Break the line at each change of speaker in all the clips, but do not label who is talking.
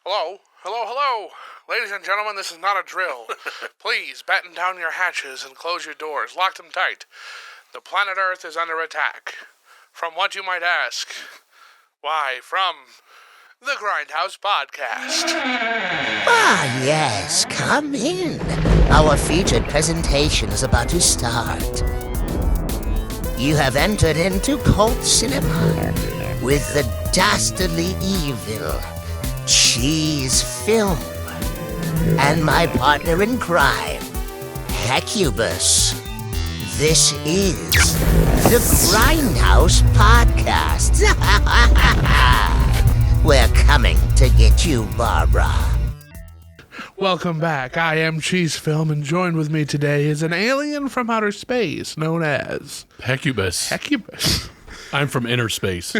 Hello? Hello, hello! Ladies and gentlemen, this is not a drill. Please batten down your hatches and close your doors. Lock them tight. The planet Earth is under attack. From what you might ask? Why, from the Grindhouse Podcast.
Ah, yes, come in. Our featured presentation is about to start. You have entered into cult cinema with the dastardly evil Cheese Film and my partner in crime, Hecubus. This is the Grindhouse Podcast. We're coming to get you, Barbara.
Welcome back. I am Cheese Film, and joined with me today is an alien from outer space known as
Hecubus.
Hecubus.
I'm from inner space.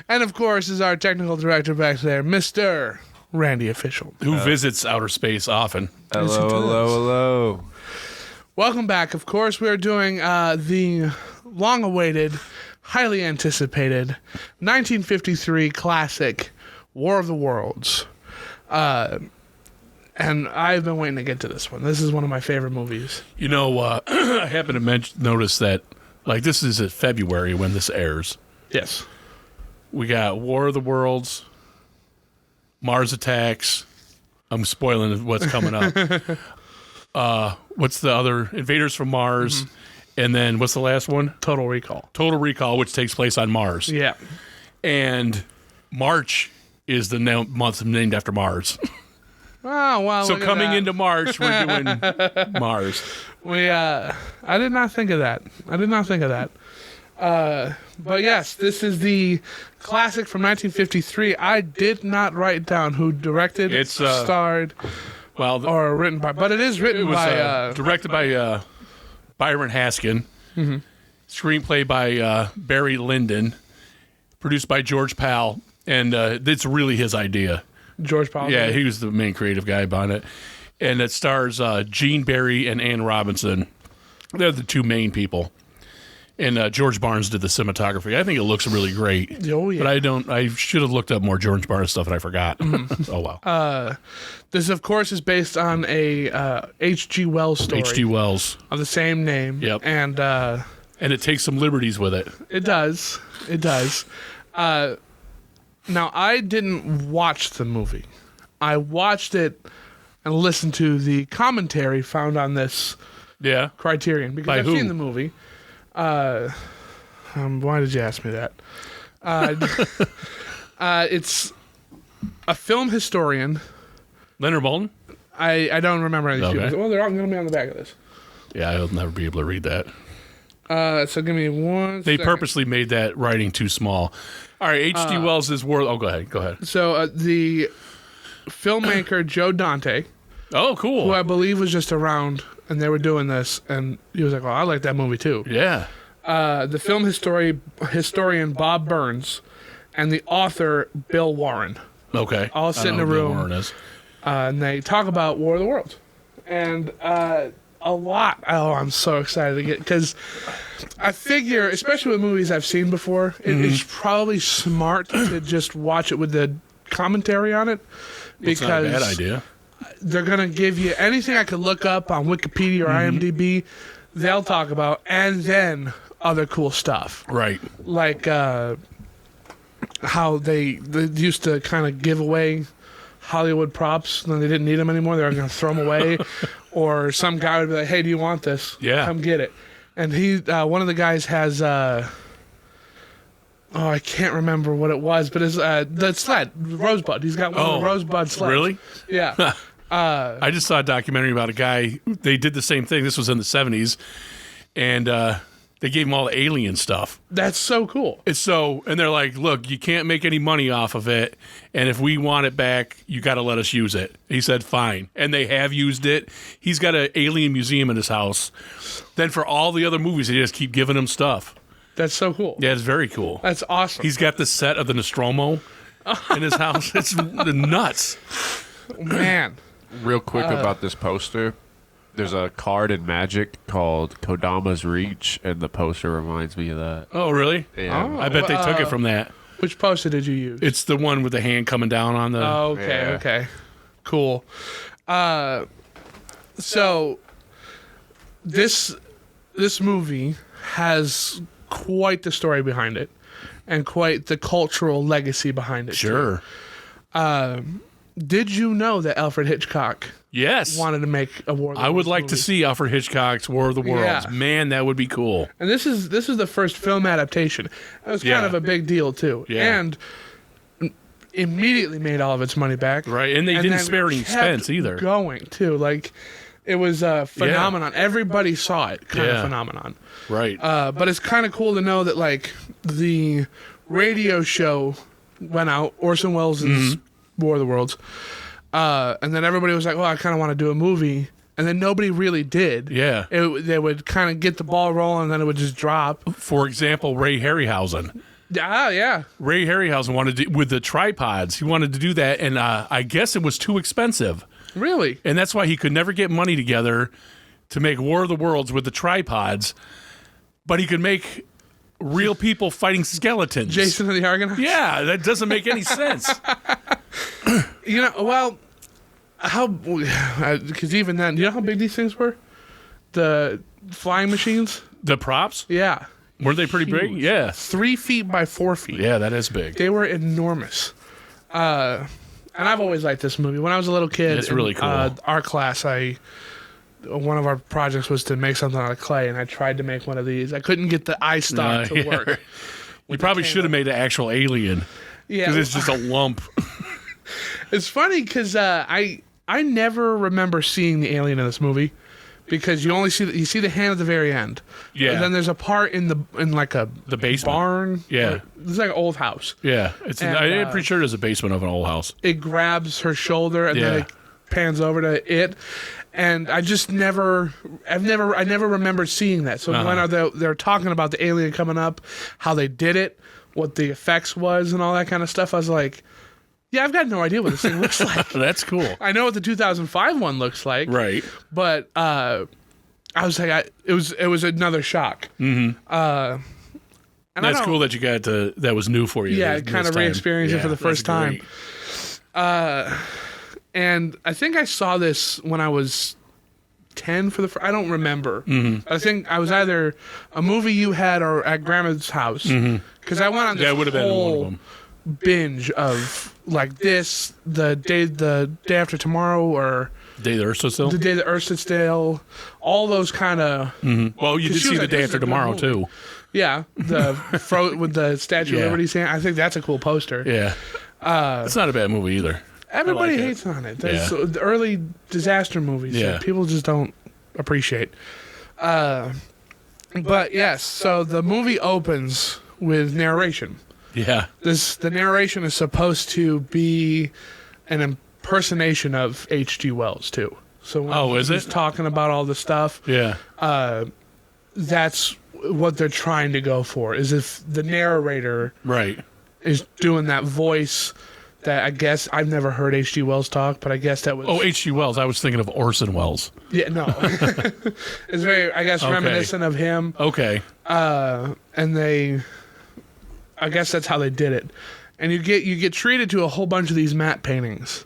And of course is our technical director back there, Mr. Randy Official.
Who visits outer space often.
Hello.
Welcome back. Of course, we are doing the long-awaited, highly anticipated 1953 classic, War of the Worlds. And I've been waiting to get to this one. This is one of my favorite movies.
You know, I happen to notice that, like, this is at February when this airs.
Yes.
We got War of the Worlds, Mars Attacks. I'm spoiling what's coming up. What's the other? Invaders from Mars. Mm-hmm. And then what's the last one?
Total Recall.
Total Recall, which takes place on Mars.
Yeah.
And March is the month named after Mars.
Oh, well.
So coming into March, we're doing Mars.
I did not think of that. But yes, this is the classic from 1953. I did not write down who directed, starred, or written by. But it is written by.
Directed by Byron Haskin. Mm-hmm. Screenplay by Barry Lyndon. Produced by George Powell. And it's really his idea.
George Powell?
Yeah, he was the main creative guy behind it. And it stars Gene Barry and Ann Robinson. They're the two main people. And George Barnes did the cinematography. I think it looks really great.
Oh, yeah.
But I should have looked up more George Barnes stuff and I forgot. Oh, well.
This, of course, is based on a H.G. Wells story.
H.G. Wells.
Of the same name.
Yep.
And
it takes some liberties with it.
It does. Now, I didn't watch the movie. I watched it and listened to the commentary found on this Criterion. Because I've seen the movie. Why did you ask me that? It's a film historian.
Leonard Maltin?
I don't remember any people.
Okay.
Well, they're all going to be on the back of this.
Yeah, I'll never be able to read that.
So give me one
They
second.
purposely made that writing too small. All right, H.G. Wells is worth... Oh, go ahead.
So the filmmaker Joe Dante...
Oh, cool.
Who I believe was just around, and they were doing this, and he was like, well, I like that movie too.
Yeah.
The film historian Bob Burns and the author Bill Warren.
Okay.
All sit in a room.
Bill Warren is.
And they talk about War of the Worlds. And a lot. Oh, I'm so excited to get... Because I figure, especially with movies I've seen before, it's probably smart to just watch it with the commentary on it.
It's not a bad idea.
They're going to give you anything I could look up on Wikipedia or IMDb, they'll talk about, and then other cool stuff.
Right.
Like how they used to kind of give away Hollywood props, and then they didn't need them anymore. They were going to throw them away. Or some guy would be like, hey, do you want this?
Yeah.
Come get it. And he, one of the guys has... I can't remember what it was, but it's the sled, Rosebud. He's got one of the Rosebud sleds.
Really?
Yeah.
I just saw a documentary about a guy. They did the same thing. This was in the 70s. And they gave him all the alien stuff.
That's so cool.
And they're like, look, you can't make any money off of it. And if we want it back, you got to let us use it. He said, fine. And they have used it. He's got an alien museum in his house. Then for all the other movies, they just keep giving him stuff.
That's so cool.
Yeah, it's very cool.
That's awesome.
He's got the set of the Nostromo in his house. It's nuts.
Man.
Real quick about this poster. There's a card in Magic called Kodama's Reach, and the poster reminds me of that.
Oh, really?
Yeah.
Oh.
I bet they took it from that.
Which poster did you use?
It's the one with the hand coming down on the.
Oh, okay,
Yeah.
okay. Cool. So this movie has quite the story behind it and quite the cultural legacy behind it.
Sure.
Did you know that Alfred Hitchcock
Yes.
wanted to make a War of the
I would
Worlds
like to
movie?
see Alfred Hitchcock's War of the Worlds.
Yeah.
Man, that would be cool.
And this is the first film adaptation. It was kind
Yeah.
of a big deal too.
Yeah.
And immediately made all of its money back.
Right. And they didn't
then
spare any
kept
expense either.
Going too. Like it was a phenomenon. Everybody saw it kind of phenomenon.
Right.
But it's kind of cool to know that like the radio show went out, Orson Welles'
Mm-hmm.
War of the Worlds. And then everybody was like, well, I kind of want to do a movie. And then nobody really did.
Yeah.
They would kind of get the ball rolling and then it would just drop.
For example, Ray Harryhausen.
Yeah.
Ray Harryhausen wanted to, with the tripods, he wanted to do that, and I guess it was too expensive.
Really?
And that's why he could never get money together to make War of the Worlds with the tripods, but he could make real people fighting skeletons.
Jason and the Argonauts?
Yeah, that doesn't make any sense.
You know, well, because even then, you know how big these things were? The flying machines?
The props,
Yeah.
were they pretty big?
Huge.
Yeah.
3 feet by 4 feet.
Yeah, that is big.
They were enormous. And I've always liked this movie. When I was a little kid,
It's really cool.
Our class, one of our projects was to make something out of clay, and I tried to make one of these. I couldn't get the eye stock to
Yeah.
work.
You probably
the
should have made an actual alien,
Yeah,
because it's just a lump.
it's funny because I never remember seeing the alien in this movie because you only see you see the hand at the very end.
Yeah.
And then there's a part in like
The basement.
barn.
Yeah.
It's like an old house.
Yeah,
And,
I'm pretty sure there's a basement of an old house.
It grabs her shoulder and then
Yeah.
it pans over to it. And I just I never remembered seeing that. So when they're talking about the alien coming up, how they did it, what the effects was, and all that kind of stuff, I was like, yeah, I've got no idea what this thing looks like.
That's cool.
I know what the 2005 one looks like,
Right.
but I was like, it was another shock. Mm-hmm. And
That's cool that you got to, that was new for you.
Yeah,
this
kind of
time.
re-experience it for the
that's
first time.
great.
And I think I saw this when I was 10 for I don't remember. Mm-hmm. I think I was either a movie you had or at Grandma's house because I went on this
That would have been one of
whole
them.
binge of like this the day after tomorrow or
Day of the Earth stood still?
the day the Earth stood still, all those kind of
Well, you did
she
see
was
the
like,
Day
this is
After
a good
Tomorrow,
movie.
too.
yeah with the Statue
Yeah.
of Liberty saying I think that's a cool poster.
Yeah. It's not a bad movie either.
Everybody
I like it.
hates on it. There's
Yeah.
the early disaster movies
Yeah.
that people just don't appreciate. But yes, so the movie opens with narration.
Yeah.
The narration is supposed to be an impersonation of H.G. Wells too. So when
Is
he's
it?
talking about all the stuff,
Yeah.
that's what they're trying to go for. Is if the narrator
Right.
is doing that voice that I guess I've never heard H.G. Wells talk, but I guess that was
Oh, H.G. Wells. I was thinking of Orson Welles.
yeah, no. It's very, I guess,
Okay.
reminiscent of him.
Okay.
And I guess that's how they did it. And you get treated to a whole bunch of these matte paintings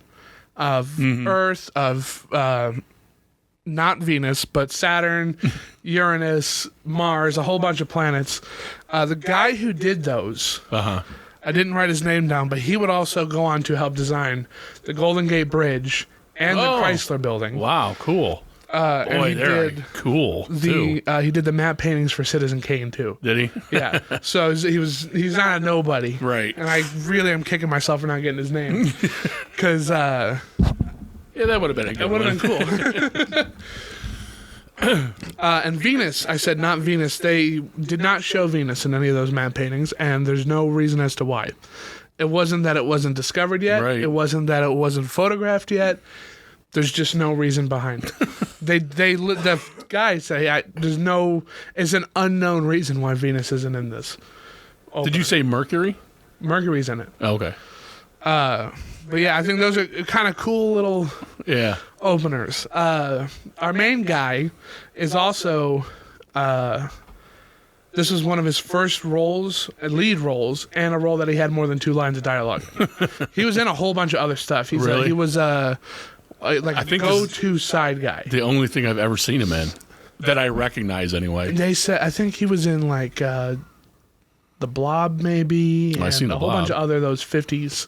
of Earth, of not Venus, but Saturn, Uranus, Mars, a whole bunch of planets. The guy who did those,
Uh-huh.
I didn't write his name down, but he would also go on to help design the Golden Gate Bridge and the
Oh.
Chrysler Building.
Wow, cool.
And
Boy,
he
they're
did
cool, too.
he did the matte paintings for Citizen Kane too.
Did he?
Yeah. So he's not a nobody.
Right.
And I really am kicking myself for not getting his name. Because
Yeah, that would have been a good
it would
one.
have been cool. And Venus, I said not Venus. They did not show Venus in any of those matte paintings, and there's no reason as to why. It wasn't that it wasn't discovered yet.
Right.
It wasn't that it wasn't photographed yet. There's just no reason behind it. The guys say it's an unknown reason why Venus isn't in this.
Did you say Mercury?
Mercury's in it.
Oh, okay.
But yeah, I think those are kind of cool little
Yeah.
openers. Our main guy is also this this was one of his first roles, lead roles, and a role that he had more than 2 lines of dialogue. He was in a whole bunch of other stuff.
Really?
He was like a
think
go-to side guy.
The only thing I've ever seen him in that I recognize anyway.
They said I think he was in like The Blob, maybe, and
seen The
a whole bunch of
Blob.
other those 50s.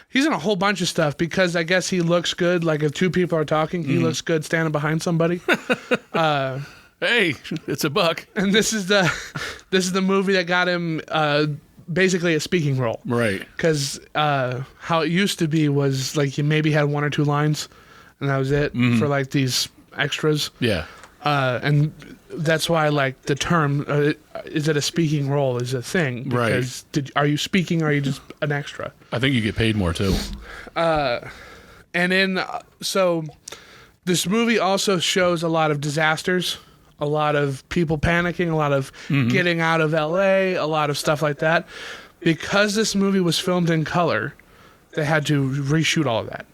He's in a whole bunch of stuff because I guess he looks good. Like if 2 people are talking, he looks good standing behind somebody.
Hey, it's a buck.
And this is the movie that got him basically a speaking role.
Right.
Because how it used to be was like you maybe had 1 or 2 lines, and that was it for like these extras.
Yeah.
And that's why like the term is it a speaking role is a thing.
Right.
Because are you speaking or are you just an extra?
I think you get paid more too.
And so this movie also shows a lot of disasters, a lot of people panicking, a lot of getting out of LA, a lot of stuff like that. Because this movie was filmed in color, they had to reshoot all of that.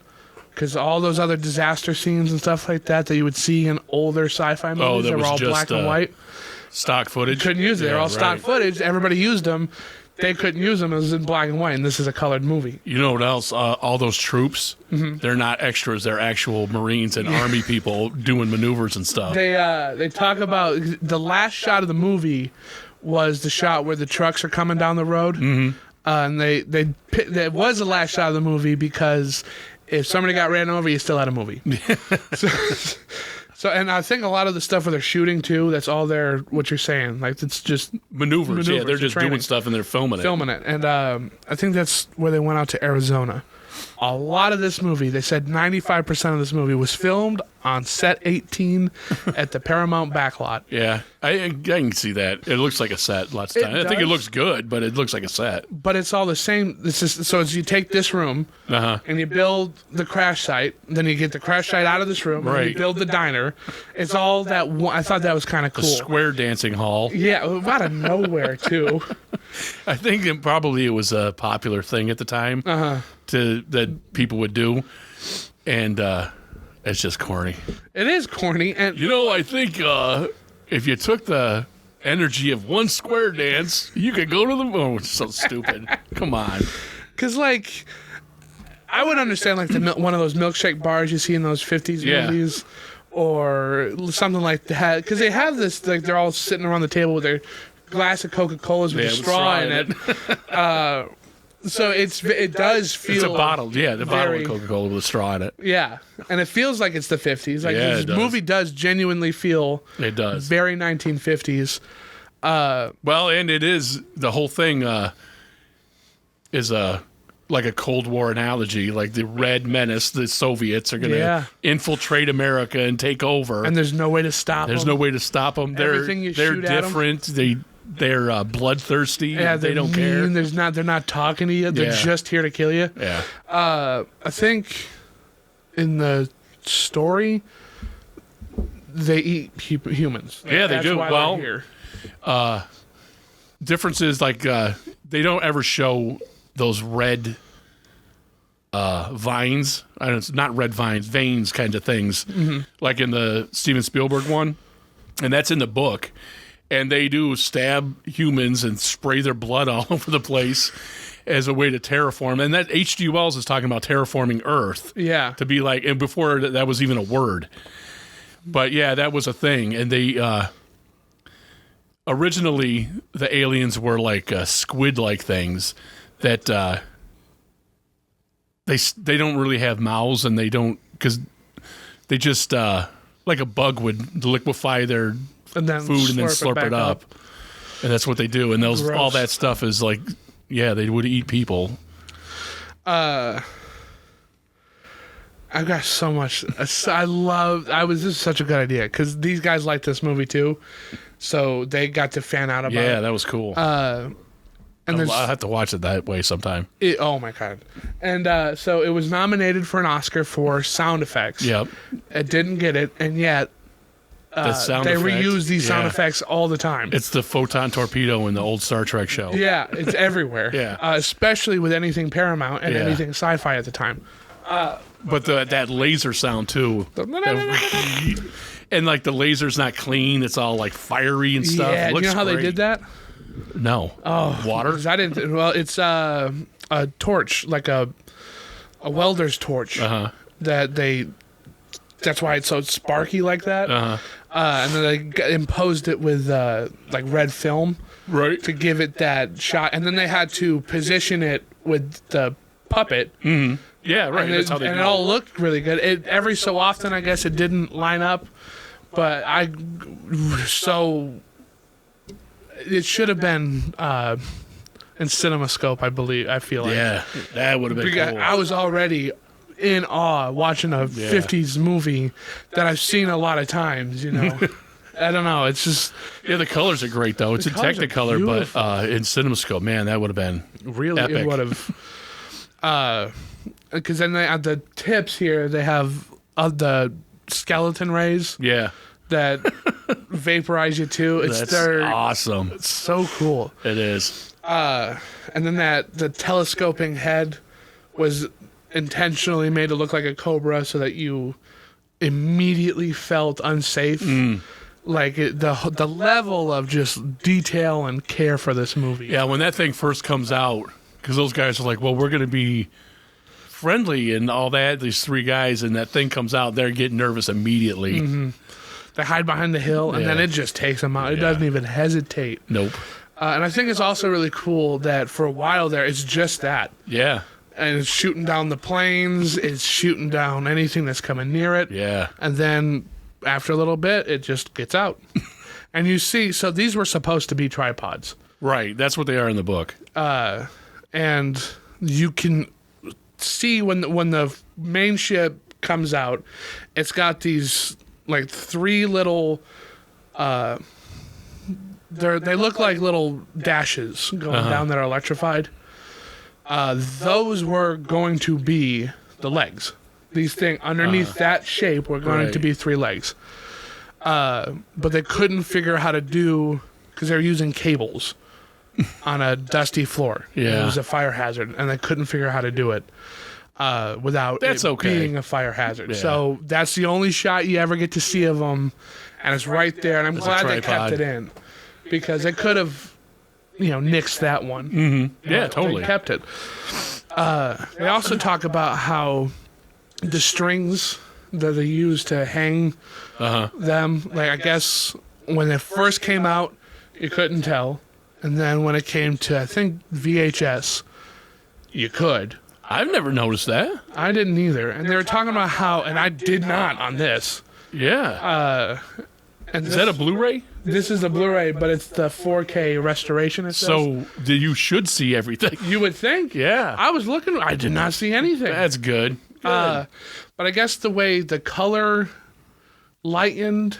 Because all those other disaster scenes and stuff like that you would see in older sci-fi movies,
that
they were
was
all
just,
black and white.
Stock footage.
Couldn't use it. They're all stock footage. Everybody used them. They couldn't use them. It was in black and white, and this is a colored movie.
You know what else? All those troops, they're not extras. They're actual Marines and Army people doing maneuvers and stuff.
They talk about the last shot of the movie was the shot where the trucks are coming down the road, and that was the last shot of the movie because if somebody got ran over, you still had a movie. So, and I think a lot of the stuff where they're shooting too, that's all what you're saying. Like it's just
Maneuvers. Yeah, they're just
training.
doing stuff and they're filming it.
And I think that's where they went out to Arizona. A lot of this movie, they said 95% of this movie was filmed on set 18 at the Paramount backlot.
Yeah, I can see that. It looks like a set lots of
It
time. I think it
does.
looks good, but it looks like a set.
But it's all the same. So as you take this room and you build the crash site, then you get the crash site out of this room, and you
Right.
build the diner. It's all that one. I thought that was kind of cool.
Square dancing hall.
Yeah, out of nowhere too.
I think it was a popular thing at the time that people would do, and it's just corny.
It is corny, and
You know, I think if you took the energy of one square dance, you could go to the moon. It's so stupid. Come on.
because like I would understand like one of those milkshake bars you see in those 50s
Yeah.
movies, or something like that. Because they have this like they're all sitting around the table with their glass of Coca-Colas with a straw in it. So it does feel
It's a bottle. Yeah, the bottle
very-
of Coca-Cola with a straw in it.
Yeah, and it feels like it's the 50s. Like
Yeah,
this
it does.
movie does genuinely feel
It does.
very 1950s.
Well, and it is, the whole thing is like a Cold War analogy. Like the Red Menace, the Soviets are going to
Yeah.
infiltrate America and take over.
And there's no way to stop
There's
them.
no way to stop them.
Everything you
they're
shoot at 'em.
different. They're bloodthirsty.
Yeah,
they don't
mean.
care.
They're not talking to you. They're
Yeah.
just here to kill you.
Yeah.
I think in the story they eat humans.
Yeah, they
That's
do.
why
Well,
they're here.
Difference is like they don't ever show those red vines. I don't know, it's not red vines, veins kind of things, like in the Steven Spielberg one, and that's in the book. And they do stab humans and spray their blood all over the place as a way to terraform. And that H.G. Wells is talking about terraforming Earth.
Yeah.
To be like, and before that was even a word. But yeah, that was a thing. And they originally the aliens were like squid-like things that they don't really have mouths, and they don't, because they just like a bug would liquefy their
And then
food and then slurp
back
it up. And that's what they do. And those
Gross.
all that stuff is like, yeah, they would eat people.
I've got so much. This is such a good idea because these guys like this movie too, so they got to fan out about
Yeah,
it.
that was cool.
And there's
I'll have to watch it that way sometime.
oh my god, and so it was nominated for an Oscar for sound effects.
Yep.
It didn't get it, and yet
The sound
they
effect,
reuse these sound
yeah.
effects all the time.
It's the photon torpedo in the old Star Trek show.
Yeah, it's everywhere.
Yeah.
Especially with anything Paramount and
Yeah.
anything sci-fi at the time.
But that laser sound too. And like the laser's not clean; it's all like fiery and stuff.
Yeah,
It
do
looks
you know how they
great.
did that?
No.
Oh,
Water?
'cause I didn't. Well, it's a torch, like a welder's torch. That they. That's why it's so sparky like that. And then they imposed it with like red film
Right.
to give it that shot, and then they had to position it with the puppet.
Yeah, right.
And,
That's how they
and
do
it all looked really good. Every so often, I guess it didn't line up, but it should have been in CinemaScope, I believe. I feel like.
Yeah, that would have been
Because
cool.
I was already in awe watching a 50s movie that I've seen a lot of times, you know. I don't know. It's just
Yeah, the colors are great though. It's in
colors are
Technicolor, but
beautiful.
in CinemaScope, man, that would have been
really
epic.
it would have. Because then at the tips here, they have the skeleton rays
Yeah,
that vaporize you too.
that's
They're
awesome.
so cool.
It is.
And then the telescoping head was intentionally made to look like a cobra so that you immediately felt unsafe. Like the level of just detail and care for this movie.
Yeah, when that thing first comes out, because those guys are like, well, we're going to be friendly and all that, these three guys, and that thing comes out, they're getting nervous immediately.
They hide behind the hill, and then
Yeah.
it just takes them out. It
Yeah.
doesn't even hesitate.
Nope.
And I think it's also really cool that for a while there, it's just that.
Yeah.
And it's shooting down the planes, it's shooting down anything that's coming near it.
Yeah.
And then after a little bit, it just gets out. And you see, so these were supposed to be tripods.
Right. That's what they are in the book.
And you can see when the main ship comes out, it's got these like three little they look like little dashes going down that are electrified. Those were going to be the legs. These things underneath that shape were going
Right.
to be three legs. But they couldn't figure out how to do, because they were using cables on a dusty floor.
Yeah.
It was a fire hazard, and they couldn't figure out how to do it without
That's
it
okay.
being a fire hazard.
Yeah.
So that's the only shot you ever get to see of them, and it's right there. And I'm
As a
glad they kept
tripod.
it in, because they could have, nixed that one.
Yeah,
They
totally.
kept it. They also talk about how the strings that they use to hang them, like I guess when it first came out, you couldn't tell, and then when it came to I think VHS, you could.
I've never noticed that.
I didn't either, and they were talking about how, and I did not on this.
Yeah.
And
Is that a Blu-ray?
This is the Blu-ray, but it's the 4K restoration. It says.
So you should see everything.
You would think.
Yeah.
I was looking. I did not see anything.
That's good.
But I guess the way the color lightened,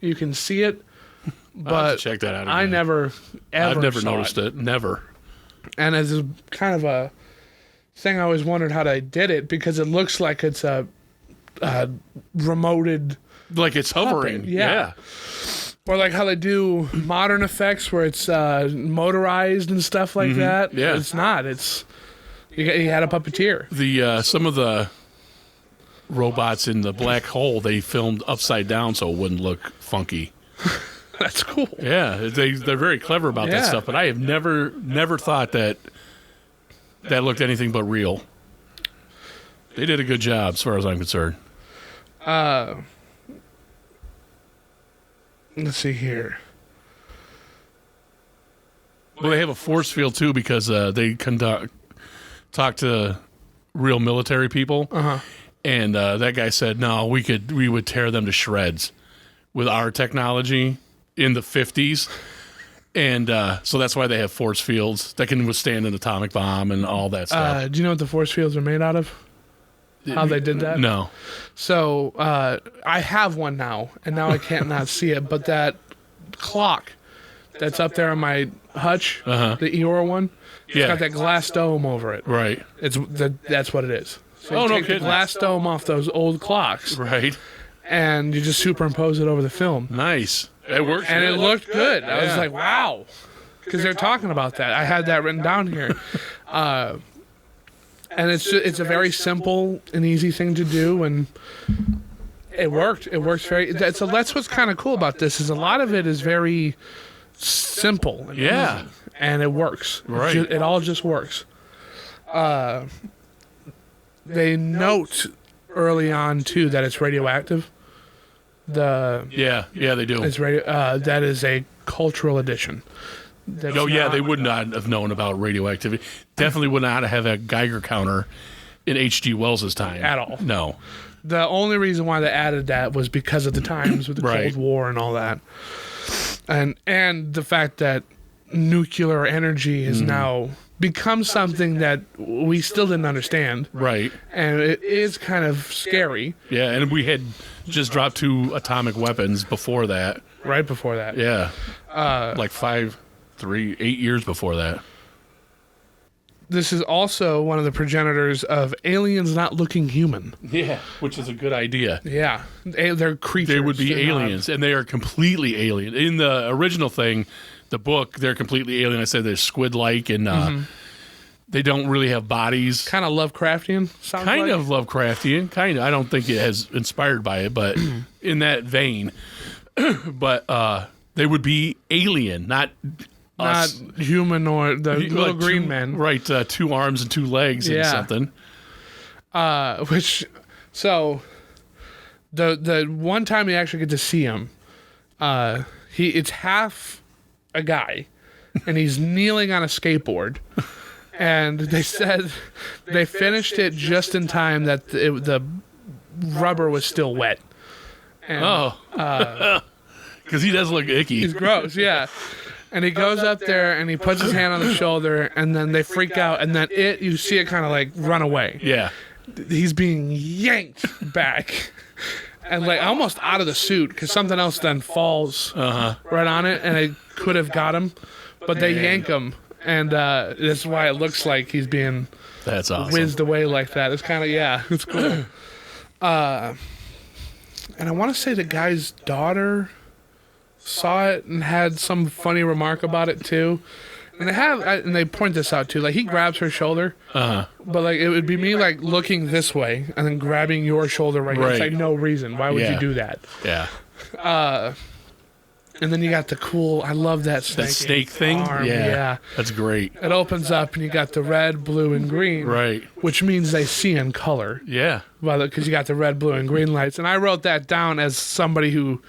you can see it.
I'll have
But
to check that out
I
again.
never, ever
I've never
saw
noticed it. Never.
And it's kind of a thing I always wondered how they did it, because it looks like it's a remoted,
Like it's hovering.
yeah. or like how they do modern effects where it's motorized and stuff like that.
Yeah.
It's not. It's you had a puppeteer.
The some of the robots in the black hole they filmed upside down so it wouldn't look funky.
That's cool.
Yeah, they're very clever about that
Yeah.
stuff. But I have never thought that looked anything but real. They did a good job, as far as I'm concerned.
Let's see here.
Well, they have a force field too because they talk to real military people, and that guy said, "No, we would tear them to shreds with our technology in the 50s." And so that's why they have force fields that can withstand an atomic bomb and all that stuff.
Do you know what the force fields are made out of? How they did that?
No.
So I have one now, and now I can't not see it. But that clock that's up there on my hutch, the Eeyore one, it's
Yeah.
got that glass dome over it.
Right.
That's what it is. So you
Oh, no
take the
kidding.
glass dome off those old clocks,
Right.
and you just superimpose it over the film.
Nice. It works.
And it looked good. I was
Yeah.
like, wow. Because they're talking about that. I had that written down here. And it's a very simple and easy thing to do. And It worked. It works very. So that's what's kind of cool about this is a lot of it is very simple. And
Yeah.
easy, and it works.
Right.
It all just works. They note early on too that it's radioactive.
Yeah, they do.
It's radio. That is a cultural addition. That's
Oh, yeah,
not-
they would not have known about radioactivity. Definitely would not have a Geiger counter in H.G. Wells's time.
At all.
No.
The only reason why they added that was because of the times with the
Right.
Cold War and all that, and the fact that nuclear energy has now become something that we still didn't understand,
Right.
and it is kind of scary.
Yeah, and we had just dropped 2 atomic weapons before that.
Right before that,
Yeah. Like 8 years before that.
this is also one of the progenitors of aliens not looking human.
Yeah, which is a good idea.
Yeah, they're creatures.
They would be
They're not-
aliens, and they are completely alien. In the original thing, the book, they're completely alien. I said they're squid-like, and they don't really have bodies.
Kind of Lovecraftian. Sounds
Kind
like.
of Lovecraftian. Kind of. I don't think it has inspired by it, but in that vein. But they would be alien, not
not
us.
human or the little
Like
green
2
men.
Right, 2 arms and 2 legs and
Yeah.
something.
So the one time you actually get to see him, it's half a guy, and he's kneeling on a skateboard, and they said they finished it just in time that the rubber was still wet. And
Oh. Because he does look icky.
He's gross, yeah. And he goes up there and he puts his hand on the shoulder, and then they freak out, and then you see it kind of like run away.
Yeah.
He's being yanked back and like almost out of the suit because something else then falls right on it, and it could have got him, but they yank him, and that's why it looks like he's being
That's awesome.
whizzed away like that. It's kind of, yeah, it's cool. And I want to say the guy's daughter saw it and had some funny remark about it too. And they point this out too. Like he grabs her shoulder, but like it would be me like looking this way and then grabbing your shoulder right here. It's
Right.
like no reason. Why would
Yeah.
you do that?
Yeah.
And then you got the cool. I love that snake.
That snake thing?
Arm.
Yeah. That's great.
It opens up and you got the red, blue, and green.
Right.
Which means they see in color.
Yeah.
Well, because you got the red, blue, and green lights. And I wrote that down as somebody who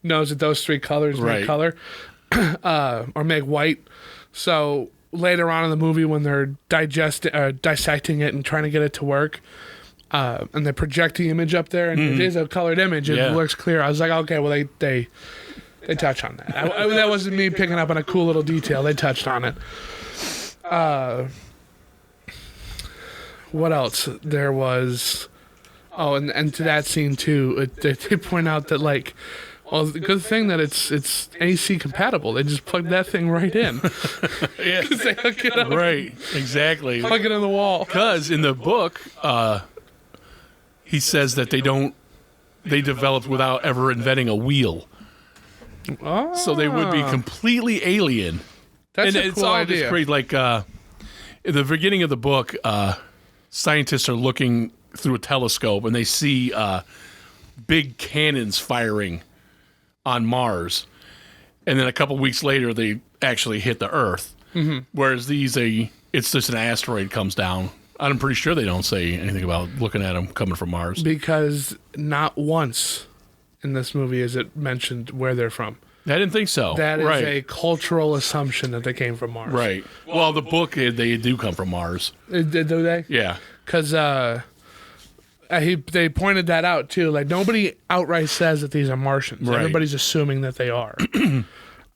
knows that those 3 colors
Right.
make color or make white. So later on in the movie, when they're dissecting it and trying to get it to work, and they project the image up there, and it is a colored image, it
Yeah.
looks clear. I was like, okay, well, they touch on that. That wasn't me picking up on a cool little detail. They touched on it. What else? There was... Oh, and to that scene, too, they point out that, like... Well, the good thing that it's AC compatible. They just plug that thing right in.
Yeah.
They hook it up,
Right. Exactly.
plug it in the wall.
Because in the book, he says that they developed without ever inventing a wheel.
Oh,
So they would be completely alien.
that's
And
a
it's
cool
all
idea.
just great. Like in the beginning of the book, scientists are looking through a telescope and they see big cannons firing on Mars, and then a couple weeks later they actually hit the Earth. Mm-hmm. Whereas it's just an asteroid comes down. I'm pretty sure they don't say anything about looking at them coming from Mars.
Because not once in this movie is it mentioned where they're from.
I didn't think so.
That is
right.
a cultural assumption that they came from Mars.
Right. Well, the book they do come from Mars.
Do they?
Yeah.
Because they pointed that out too. Like nobody outright says that these are Martians.
Right.
Everybody's assuming that they are. And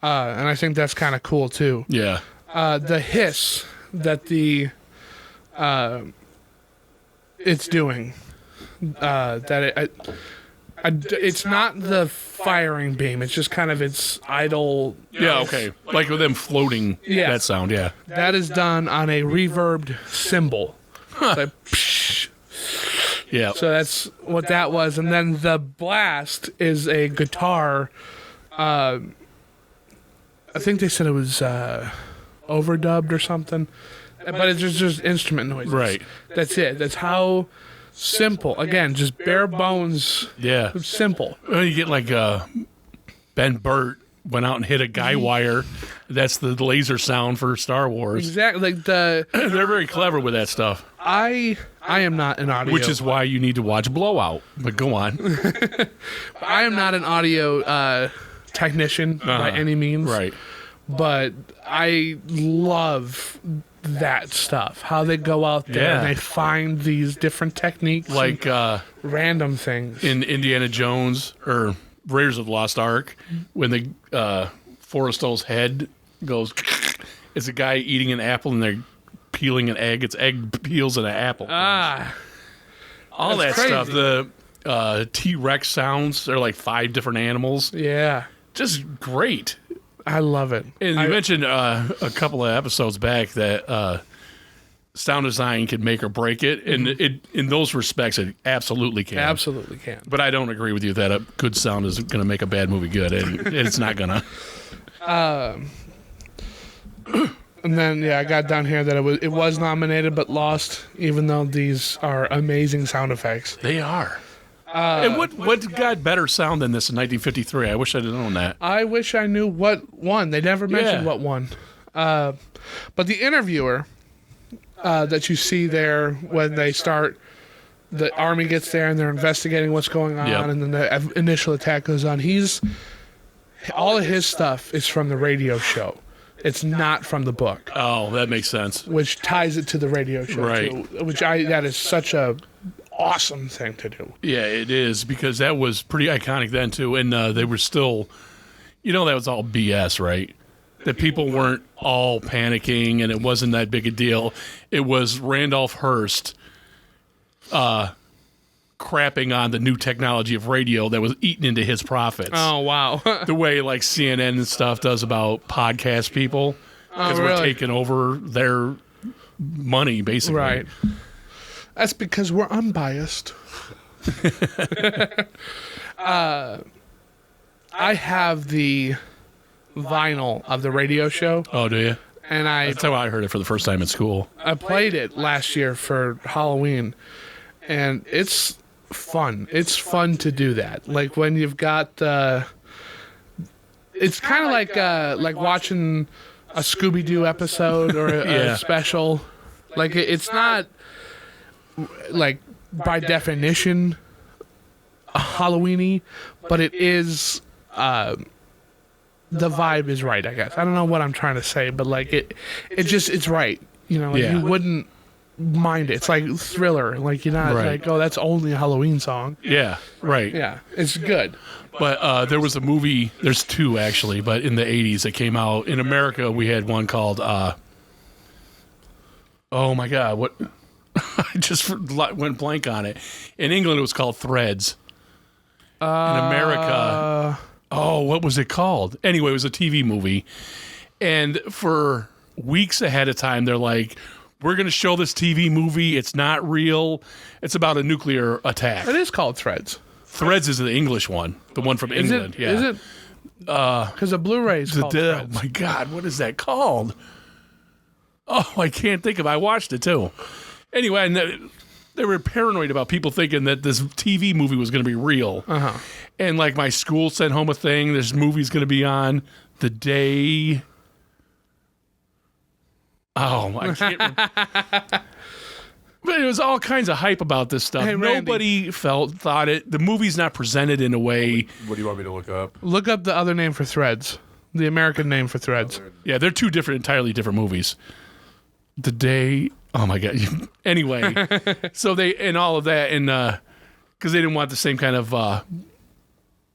I think that's kind of cool too.
Yeah.
The hiss that it's doing. It's not the firing beam. It's just kind of its idle.
Yeah. Okay. Like with them floating.
Yeah.
That sound. Yeah.
That is done on a reverbed cymbal. It's like, psh.
Yeah.
So that's what that was. And then the blast is a guitar. I think they said it was overdubbed or something. But it's just instrument noises.
Right.
That's it. That's how simple. Again, just bare bones.
Yeah.
Simple.
Well, you get like Ben Burt went out and hit a guy wire. That's the laser sound for Star Wars.
Exactly. Like
They're very clever with that stuff.
I am not an audio.
Which is why you need to watch Blowout. But go on.
I am not an audio technician by any means.
Right.
But I love that stuff. How they go out there and they find these different techniques.
Like
random things.
in Indiana Jones or Raiders of the Lost Ark, when the Forrestal's head goes, it's a guy eating an apple and they're peeling an egg. It's egg peels in an apple. All that
crazy.
stuff. The T-Rex sounds. They're like 5 different animals.
Yeah.
Just great.
I love it.
And you mentioned a couple of episodes back that sound design can make or break it, and it in those respects it absolutely can.
Absolutely can.
But I don't agree with you that a good sound is going to make a bad movie good, and it's not going to.
And then I got down here that it was nominated but lost, even though these are amazing sound effects.
They are. And what got better sound than this in 1953? I wish I'd known that.
I wish I knew what won. They never mentioned what won. But the interviewer that you see there when they start, the army gets there and they're investigating what's going on, and then the initial attack goes on. All of his stuff is from the radio show. It's not from the book.
Oh, that makes sense.
Which ties it to the radio show,
right?
Too, that is such a awesome thing to do.
Yeah, it is, because that was pretty iconic then too, and they were still, that was all BS, right? That people weren't all panicking, and it wasn't that big a deal. It was Randolph Hearst crapping on the new technology of radio that was eating into his profits.
Oh, wow.
The way like CNN and stuff does about podcast people, because we're taking over their money, basically.
Right. That's because we're unbiased. I have the vinyl of the radio show.
Oh, do you?
And
that's how I heard it for the first time in school.
I played it last year for Halloween, and it's fun. It's fun to do that. Like when you've got it's kind of like watching a Scooby-Doo episode or a special. Like it's not like by definition Halloween-y, but it is the vibe is right, I guess. I don't know what I'm trying to say, but like it's right. You wouldn't mind it. It's like Thriller. Like you're not like, oh, that's only a Halloween song.
Yeah, right.
Yeah, it's good.
But there was a movie, there's 2 actually, but in the 80s that came out. In America, we had one called, oh my God, what? I just went blank on it. In England, it was called Threads. In America, what was it called? Anyway, it was a TV movie. And for weeks ahead of time, they're like, we're going to show this TV movie. It's not real. It's about a nuclear attack.
It is called Threads.
Threads is the English one, the one from England.
Is it? Because the Blu-ray is called Threads.
Oh my God, what is that called? Oh, I can't think of it. I watched it too. Anyway, and they were paranoid about people thinking that this TV movie was going to be real. And like my school sent home a thing. This movie's going to be on the day. Oh, I can't remember. But it was all kinds of hype about this stuff.
Hey,
Nobody thought it. The movie's not presented in a way.
What do you want me to look up?
Look up the other name for Threads. The American name for Threads.
Yeah, they're 2 entirely different movies. The day. Oh my God. Anyway, so they and all of that, and because they didn't want the same kind of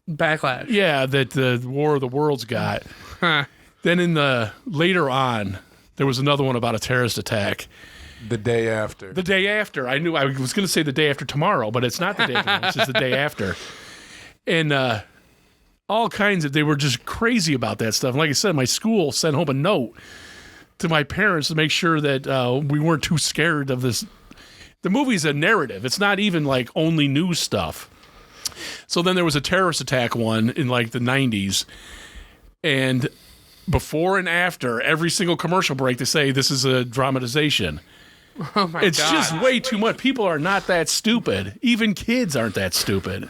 backlash.
Yeah, that the War of the Worlds got. Then in the later on, there was another one about a terrorist attack.
The day after.
The day after. I knew I was going to say the day after tomorrow, but it's not the day after. It's just the day after. And all kinds of, they were just crazy about that stuff. And like I said, my school sent home a note to my parents to make sure that we weren't too scared of this. The movie's a narrative. It's not even like only news stuff. So then there was a terrorist attack one in like the 90s. And before and after every single commercial break, they say this is a dramatization.
Oh my
It's
God.
just way too much. People are not that stupid. Even kids aren't that stupid.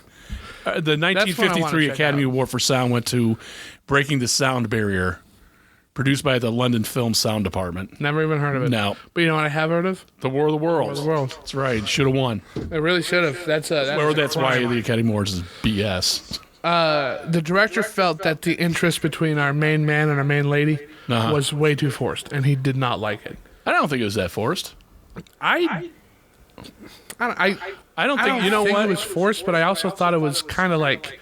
The
one I wanna
1953
check
Academy
out.
Award for Sound went to Breaking the Sound Barrier, produced by the London Film Sound Department.
Never even heard of it.
No.
But you know what I have heard of?
The War of the Worlds.
War of the Worlds.
That's right. Should have won.
I really should have. That's
Why
crime.
the Academy Awards is BS.
The director felt that the interest between our main man and our main lady was way too forced, and he did not like it.
I don't think it was that forced.
I don't
think, you know
think
what?
it was forced, but I also thought it was kind of like,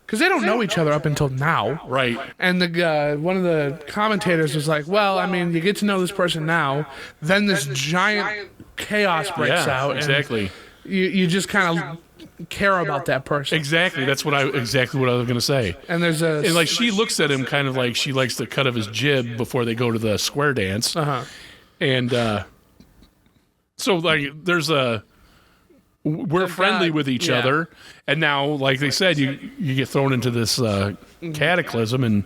because they don't know each other up until now.
Right.
And the one of the commentators was like, well, I mean, you get to know this person now, then this giant chaos breaks
Yeah,
out.
exactly.
And you just kind of care about that person.
Exactly. That's exactly what I was going to say.
And there's a...
And like she looks at him kind of like she likes the cut of his jib before they go to the square dance. And so like there's we're friendly with each
yeah.
other, and now like they said, you get thrown into this cataclysm and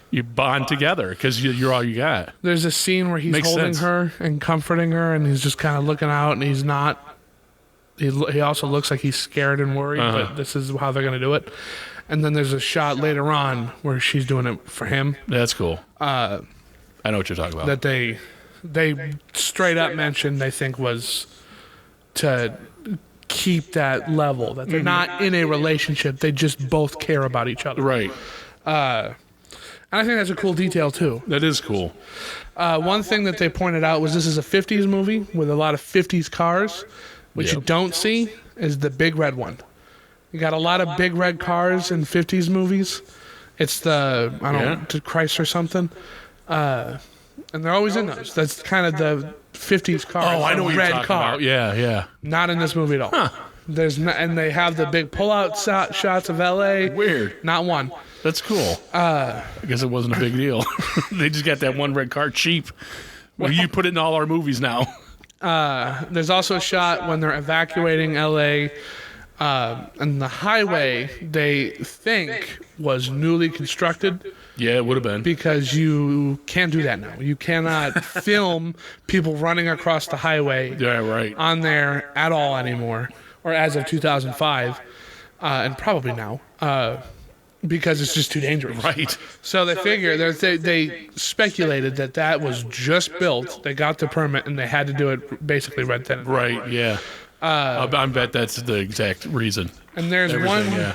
you bond together because you're all you got.
There's a scene where he's
Makes
holding
sense.
her and comforting her, and he's just kind of looking out, and he's not. He also looks like he's scared and worried, but this is how they're going to do it. And then there's a shot later on where she's doing it for him.
That's cool. I know what you're talking about.
That they straight up mentioned, I think, was to keep that level, that they're not in a relationship, they just both care about each other.
Right.
And I think that's a cool detail too.
That is cool.
One thing that they pointed out was this is a 50s movie with a lot of 50s cars. What you
Yep.
don't see is the big red one. You got a lot of big red cars in 50s movies. It's the, I don't know, the Chrysler something. And they're always in those. That's kind of the 50s car.
Oh, I know what you're
red
talking
car.
about. Yeah.
Not in this movie at all. There's not, and they have the big pull-out shots of LA.
Weird.
Not one.
That's cool. I guess it wasn't a big deal. They just got that one red car cheap. Well, you put it in all our movies now.
There's also a shot when they're evacuating LA, and the highway they think was newly constructed
Yeah, it would have been.
because you can't do that now. You cannot film people running across the highway
Yeah, right.
on there at all anymore, or as of 2005, and probably now, because it's just too dangerous.
Right.
So they figure they speculated that was just built. They got the permit and they had to do it basically red tenant.
Right, yeah. I bet that's the exact reason.
And there's
Everything,
one
yeah.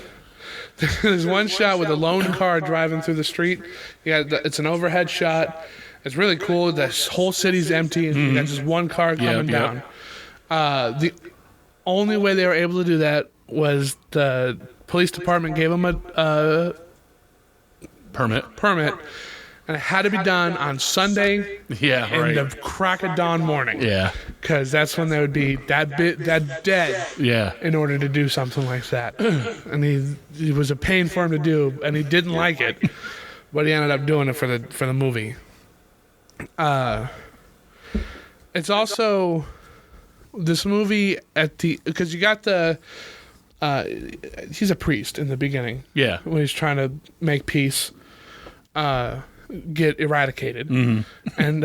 there's one shot with a lone car driving through the street. It's an overhead shot. It's really cool. The whole city's empty and you got just one car coming
Yep.
down. The only way they were able to do that was the police department gave them a
Permit.
permit, and it had to be done on Sunday
Yeah,
in
right.
the crack of dawn morning.
Yeah,
Because that's when they would be that dead
yeah.
in order to do something like that. And it was a pain for him to do, and he didn't like it, but he ended up doing it for the movie. It's also this movie because you got he's a priest in the beginning
Yeah.
when he's trying to make peace, get eradicated. And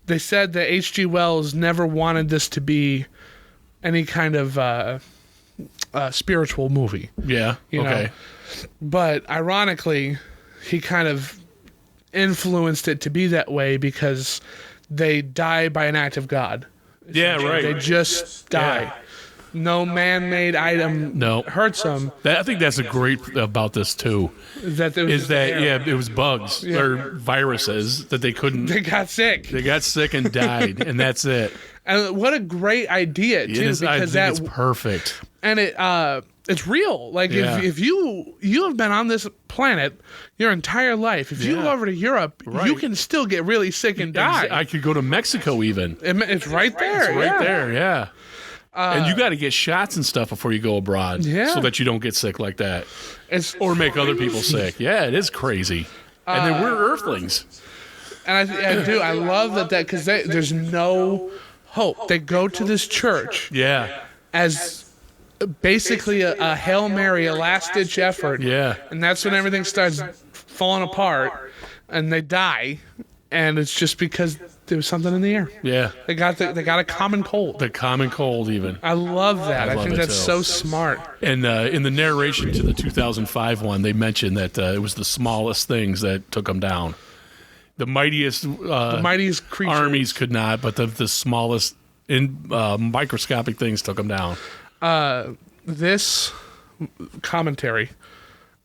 they said that H.G. Wells never wanted this to be any kind of spiritual movie.
Yeah.
You know?
Okay.
But ironically, he kind of influenced it to be that way because they die by an act of God.
Yeah, right.
They just die.
Yeah.
No man-made item
No.
hurts them.
I think that's a great about this too. It was bugs or viruses that they couldn't.
They got sick.
They got sick and died, and that's it.
And what a great idea too,
I think it's perfect.
and it's real. Like
Yeah.
if you have been on this planet your entire life, if you
Yeah.
go over to Europe,
Right.
you can still get really sick and die.
I could go to Mexico even.
It's right there.
It's right
yeah.
there, yeah. And you got to get shots and stuff before you go abroad,
Yeah.
so that you don't get sick like that,
It's
or make other people sick. Yeah, it is crazy. And then we're Earthlings.
And I do. I love that because there's no hope. They go to this church
Yeah,
as basically a Hail Mary, a last-ditch effort.
yeah,
And that's when everything starts falling apart and they die. And it's just because there was something in the air.
Yeah.
They got a common cold.
The common cold, even.
I love that. I
love
think
it,
that's
too.
so smart.
And in the narration to the 2005 one, they mentioned that it was the smallest things that took them down. The mightiest
Creatures.
armies could not, but the smallest microscopic things took them down.
This commentary,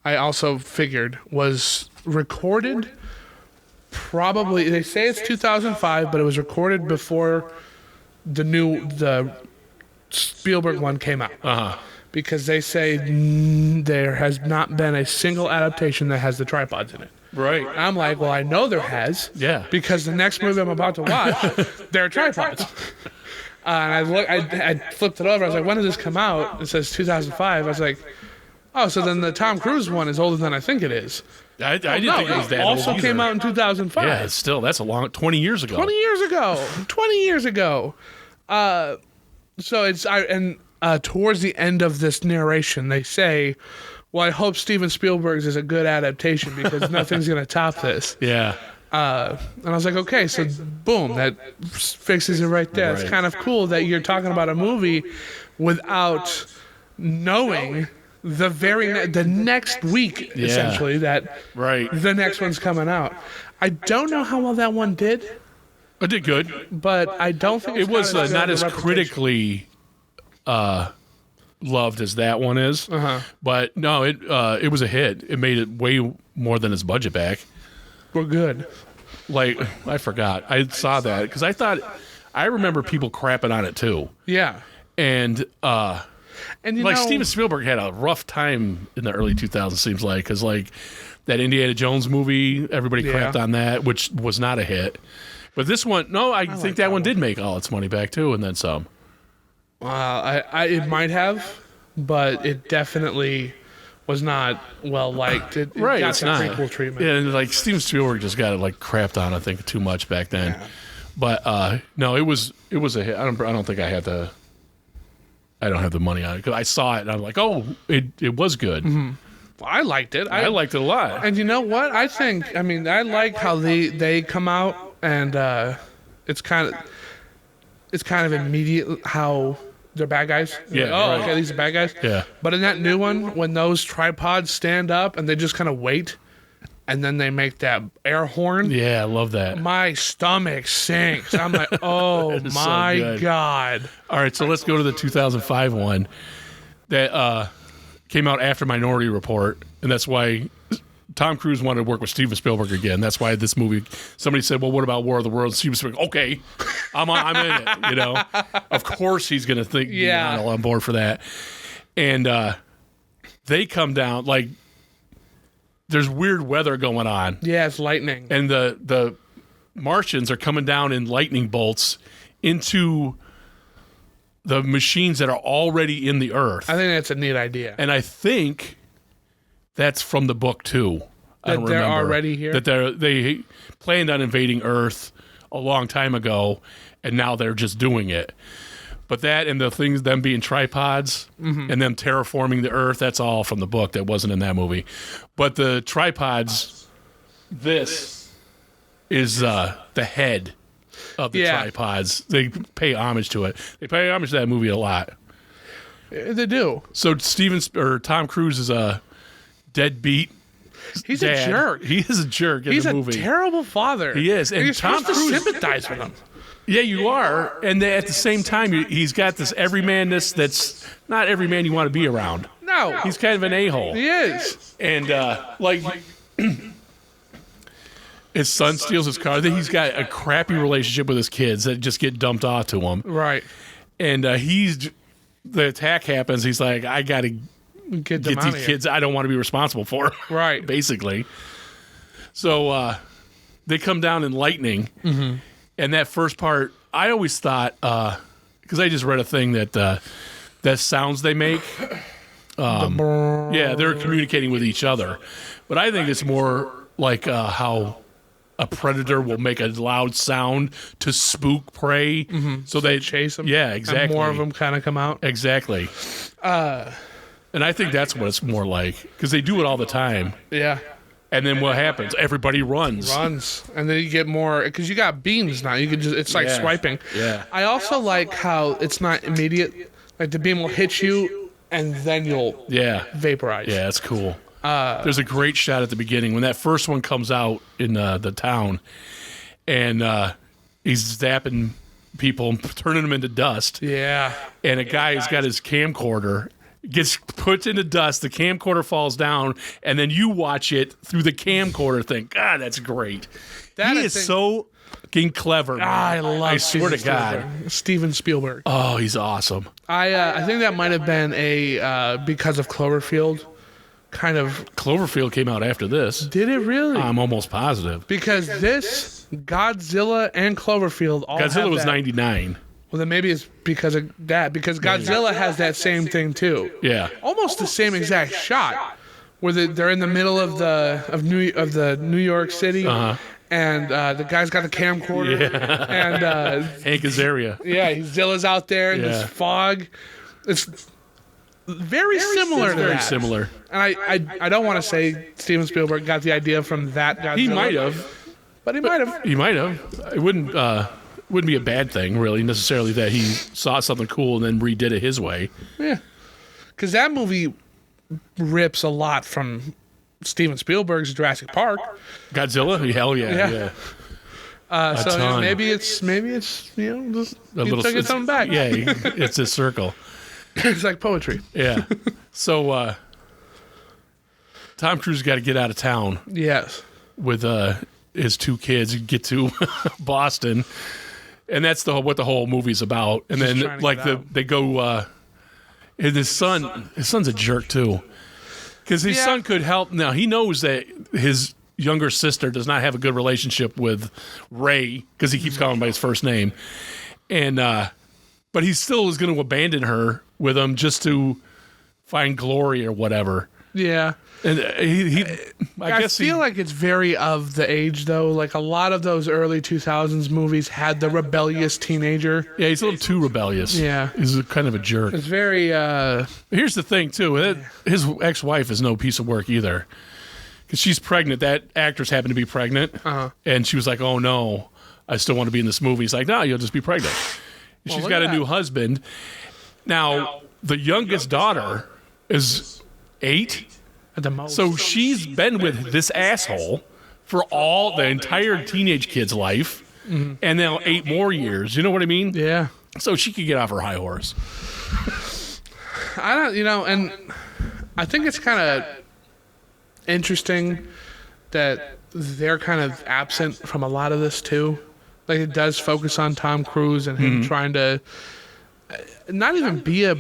I also figured, was recorded probably, they say it's 2005, but it was recorded before the Spielberg one came out.
Uh-huh.
Because they say there has not been a single adaptation that has the tripods in it.
Right.
And I'm like, well, I know there has.
Yeah.
Because the next movie I'm about to watch, there are tripods. And I flipped it over. I was like, when did this come out? It says 2005. I was like, oh, so then the Tom Cruise one is older than I think it is.
I didn't think it was that old
also
either.
came out in 2005.
Yeah, it's still, that's a long, 20 years ago.
20 years ago. 20 years ago. So it's, towards the end of this narration, they say, well, I hope Steven Spielberg's is a good adaptation because nothing's going to top this.
Yeah.
And I was like, okay, so boom, that fixes it right there.
Right.
It's kind of cool that you're talking about a movie without knowing the next week,
Yeah.
essentially, that
Right.
the next one's coming out. I don't know how well that one did,
It did good.
but I don't think
It was
got
not
a
as
reputation.
critically loved as that one is.
Uh-huh.
But no, it was a hit. It made it way more than its budget back.
We're good.
Like, I forgot. I saw that because I remember people crapping on it too.
Yeah.
And
And you
like
know,
Steven Spielberg had a rough time in the early 2000s, seems like, because like that Indiana Jones movie, everybody
Yeah.
crapped on that, which was not a hit. But this one, no, I think
like
that
that
one did make all its money back too, and then some.
it might have, but it definitely was not well liked. It
Right,
got
it's
the
not.
prequel treatment.
Yeah, and like Steven Spielberg just got it like crapped on, I think, too much back then.
Yeah.
But no, it was a hit. I don't think I don't have the money on it because I saw it and I'm like, oh, it was good.
Mm-hmm. I liked it.
I liked it a lot.
And you know what? I mean, I like how they come out and it's kind of immediate how they're bad guys.
Yeah,
Like, oh,
right.
okay, these are bad guys.
Yeah.
But in that new one, when those tripods stand up and they just kind of wait, and then they make that air horn.
Yeah, I love that.
My stomach sinks. I'm like, oh
is so
my
good.
God.
All right, so let's go to the 2005 one that came out after Minority Report, and that's why Tom Cruise wanted to work with Steven Spielberg again. That's why this movie. Somebody said, "Well, what about War of the Worlds?" Steven Spielberg, okay, I'm in it. You know, of course he's going to think,
Yeah.
on board for that. And they come down like there's weird weather going on,
Yeah, it's lightning.
and the Martians are coming down in lightning bolts into the machines that are already in the Earth.
I think that's a neat idea.
And I think that's from the book too. I
That
don't
they're
remember.
already here?
That they planned on invading Earth a long time ago, and now they're just doing it. But that and the things, them being tripods
Mm-hmm.
and them terraforming the Earth, that's all from the book. That wasn't in that movie. But the tripods, this is the head of the
Yeah.
tripods. They pay homage to it. They pay homage to that movie a lot.
They do.
So Tom Cruise is a deadbeat
He's
dad.
a jerk.
He is a jerk in
He's
the
a
movie.
terrible father.
He is, and
you're
Tom
supposed
Cruise-
to sympathize with him.
Yeah, you are. And then at the same time, he's got this everymanness that's not every man you want to be around.
No,
He's kind of an a-hole.
he is.
And like his son steals his car. Then he's got a crappy relationship with his kids that just get dumped off to him.
Right.
And the attack happens. He's like, I got to
Get them
get
out
these
of here.
kids I don't want to be responsible for.
Right.
Basically. So they come down in lightning. Mm-hmm. And that first part, I always thought, because I just read a thing that sounds they make, yeah, they're communicating with each other. But I think it's more like how a predator will make a loud sound to spook prey. Mm-hmm. So they
chase them.
Yeah, exactly.
And more of them kind of come out.
Exactly. And I think that's what it's more like, because they do it all the time.
Yeah.
And then what happens? Everybody runs.
And then you get more because you got beams now. You can just—it's like swiping.
Yeah.
I also like how it's not immediate. Like the beam will hit you, and then you'll vaporize.
Yeah, that's cool. There's a great shot at the beginning when that first one comes out in the town, and he's zapping people, turning them into dust.
Yeah.
And a guy's got his camcorder. Gets put into dust, the camcorder falls down, and then you watch it through the camcorder thing. God, that's great. He is so fucking clever, man.
I love
I swear to God.
Steven Spielberg.
Oh, he's awesome.
I think that might have been a because of Cloverfield kind of.
Cloverfield came out after this.
Did it really?
I'm almost positive.
Because this, Godzilla, and Cloverfield all
Godzilla
have
was
that.
99.
Well, then maybe it's because of that. Because Godzilla has that same thing too.
Yeah.
Almost the same exact shot, where they're in the middle of New York City, and the guy's got the camcorder, and
Hank Azaria.
yeah, Zilla's out there in this fog. It's very similar to that.
Very similar.
And I don't want to say Steven Spielberg got the idea from that Godzilla.
He might have.
But he might have.
He might have. It wouldn't be a bad thing, really, necessarily, that he saw something cool and then redid it his way.
Yeah. Because that movie rips a lot from Steven Spielberg's Jurassic Park.
Godzilla? Hell yeah.
So
ton.
maybe it's just, just
A little,
took something back.
Yeah, it's a circle.
It's like poetry.
Yeah. So Tom Cruise got to get out of town
Yes.
with his two kids, get to Boston. And that's what the whole movie's about. And
Just
then
trying to
like
get out.
they go and his son's a jerk too. Because his son could help. Now he knows that his younger sister does not have a good relationship with Ray, because he keeps calling him by his first name. And but he still is going to abandon her with him just to find glory or whatever.
Yeah.
And I
feel like it's very of the age, though. Like a lot of those early 2000s movies had the rebellious teenager.
Yeah, he's a little too rebellious.
Yeah.
He's kind of a jerk.
It's very...
Here's the thing, too. His ex-wife is no piece of work either. Because she's pregnant. That actress happened to be pregnant. And she was like, oh, no, I still want to be in this movie. He's like, no, you'll just be pregnant. She's got a new husband. Now, the youngest daughter is 8.
At the most.
So she's been with this asshole for the entire teenage kid's life, and now 8 more years. You know what I mean?
Yeah.
So she could get off her high horse.
I don't, and I think it's kind of interesting that they're kind of absent from a lot of this too. Like it does focus on Tom Cruise and him trying to not even be a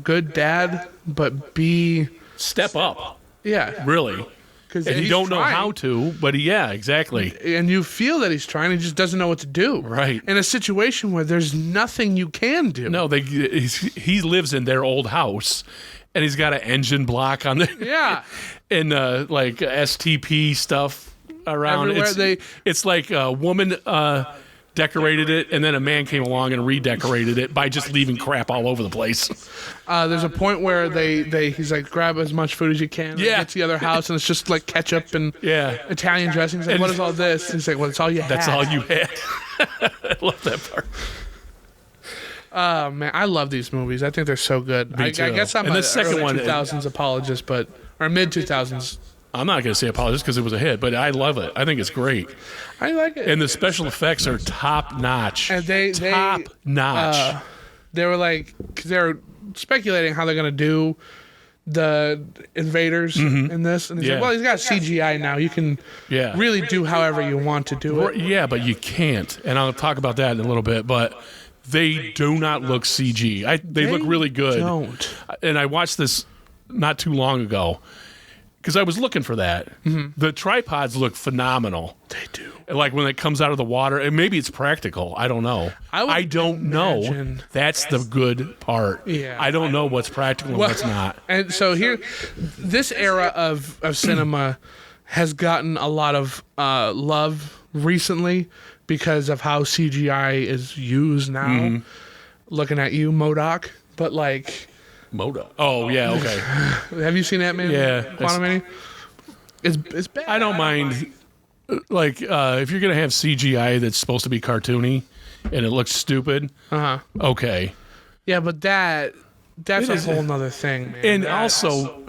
good dad, but be
Step up, really.
Because
And you don't know how to, but exactly.
And you feel that he's trying, he just doesn't know what to do.
Right.
In a situation where there's nothing you can do.
No, he lives in their old house, and he's got an engine block on there.
Yeah.
And like STP stuff around.
Everywhere
It's like a woman decorated it, and then a man came along and redecorated it by just leaving crap all over the place.
There's a point where he's like, grab as much food as you can. And get to the other house, and it's just like ketchup and Italian dressing. He's like, what is all this? He's like, well, it's all you had.
That's all you had. I love that part.
Man, I love these movies. I think they're so good. I guess I'm
And
a
the second
early
one-
2000s apologist, or mid 2000s.
I'm not going to say apologies because it was a hit, but I love it. I think it's great.
I like it.
And the special effects are top notch.
And they
top notch.
They were like, because they were speculating how they're going to do the invaders in this. And he's like, well, he's got CGI now. You can really do however you want to do it.
Yeah, but you can't. And I'll talk about that in a little bit. But they do not look CG. They look really good.
Don't.
And I watched this not too long ago because I was looking for that. The tripods look phenomenal.
They do.
And like when it comes out of the water, and maybe it's practical. I don't know. I don't know. That's the good part.
Yeah.
I don't know what's practical and what's not.
And so here, this era of cinema has gotten a lot of love recently because of how CGI is used now. Looking at you, MODOK. But like...
Moda. Oh, yeah, okay.
Have you seen Ant-Man?
Yeah.
Quantumania? It's bad.
I don't mind. Like, if you're gonna have CGI that's supposed to be cartoony and it looks stupid, okay.
Yeah, but that's
It
a
is-
whole nother thing, man.
And also,